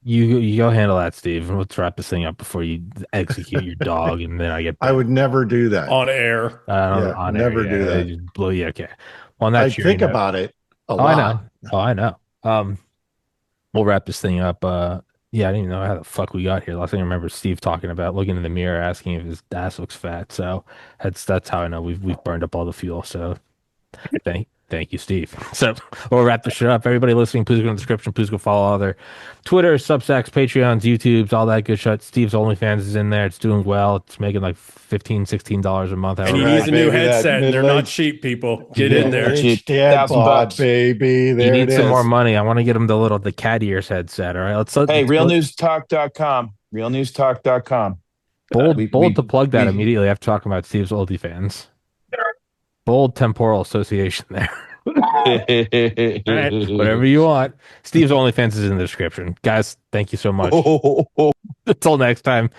S1: you go handle that, Steve. Let's wrap this thing up before you execute your dog, and then I get.
S5: I would never do that
S3: on air.
S1: On
S5: never
S1: air,
S5: do that.
S1: Just blow you. Okay. Well, I
S5: think about it a lot.
S1: I know. We'll wrap this thing up. Yeah, I didn't even know how the fuck we got here. Last thing I remember Steve talking about looking in the mirror, asking if his ass looks fat. So that's how I know we've burned up all the fuel. So Thank you, Steve. So we'll wrap the show up. Everybody listening, please go in the description. Please go follow all their Twitter, Substacks, Patreons, YouTubes, all that good shit. Steve's OnlyFans is in there. It's doing well. It's making like $15, $16 a month.
S3: And he needs a new headset, and they're not cheap, people. Get in there.
S5: Dad bod,
S2: $1,000.
S5: baby. There
S1: you
S5: it
S1: need some
S5: is.
S1: more money. I want to get him the cat ears headset. All right.
S2: Hey, realnewstalk.com. Realnewstalk.com.
S1: Bold to plug that immediately after talking about Steve's OnlyFans. Bold temporal association there. All right, whatever you want. Steve's OnlyFans is in the description. Guys, thank you so much. Until next time.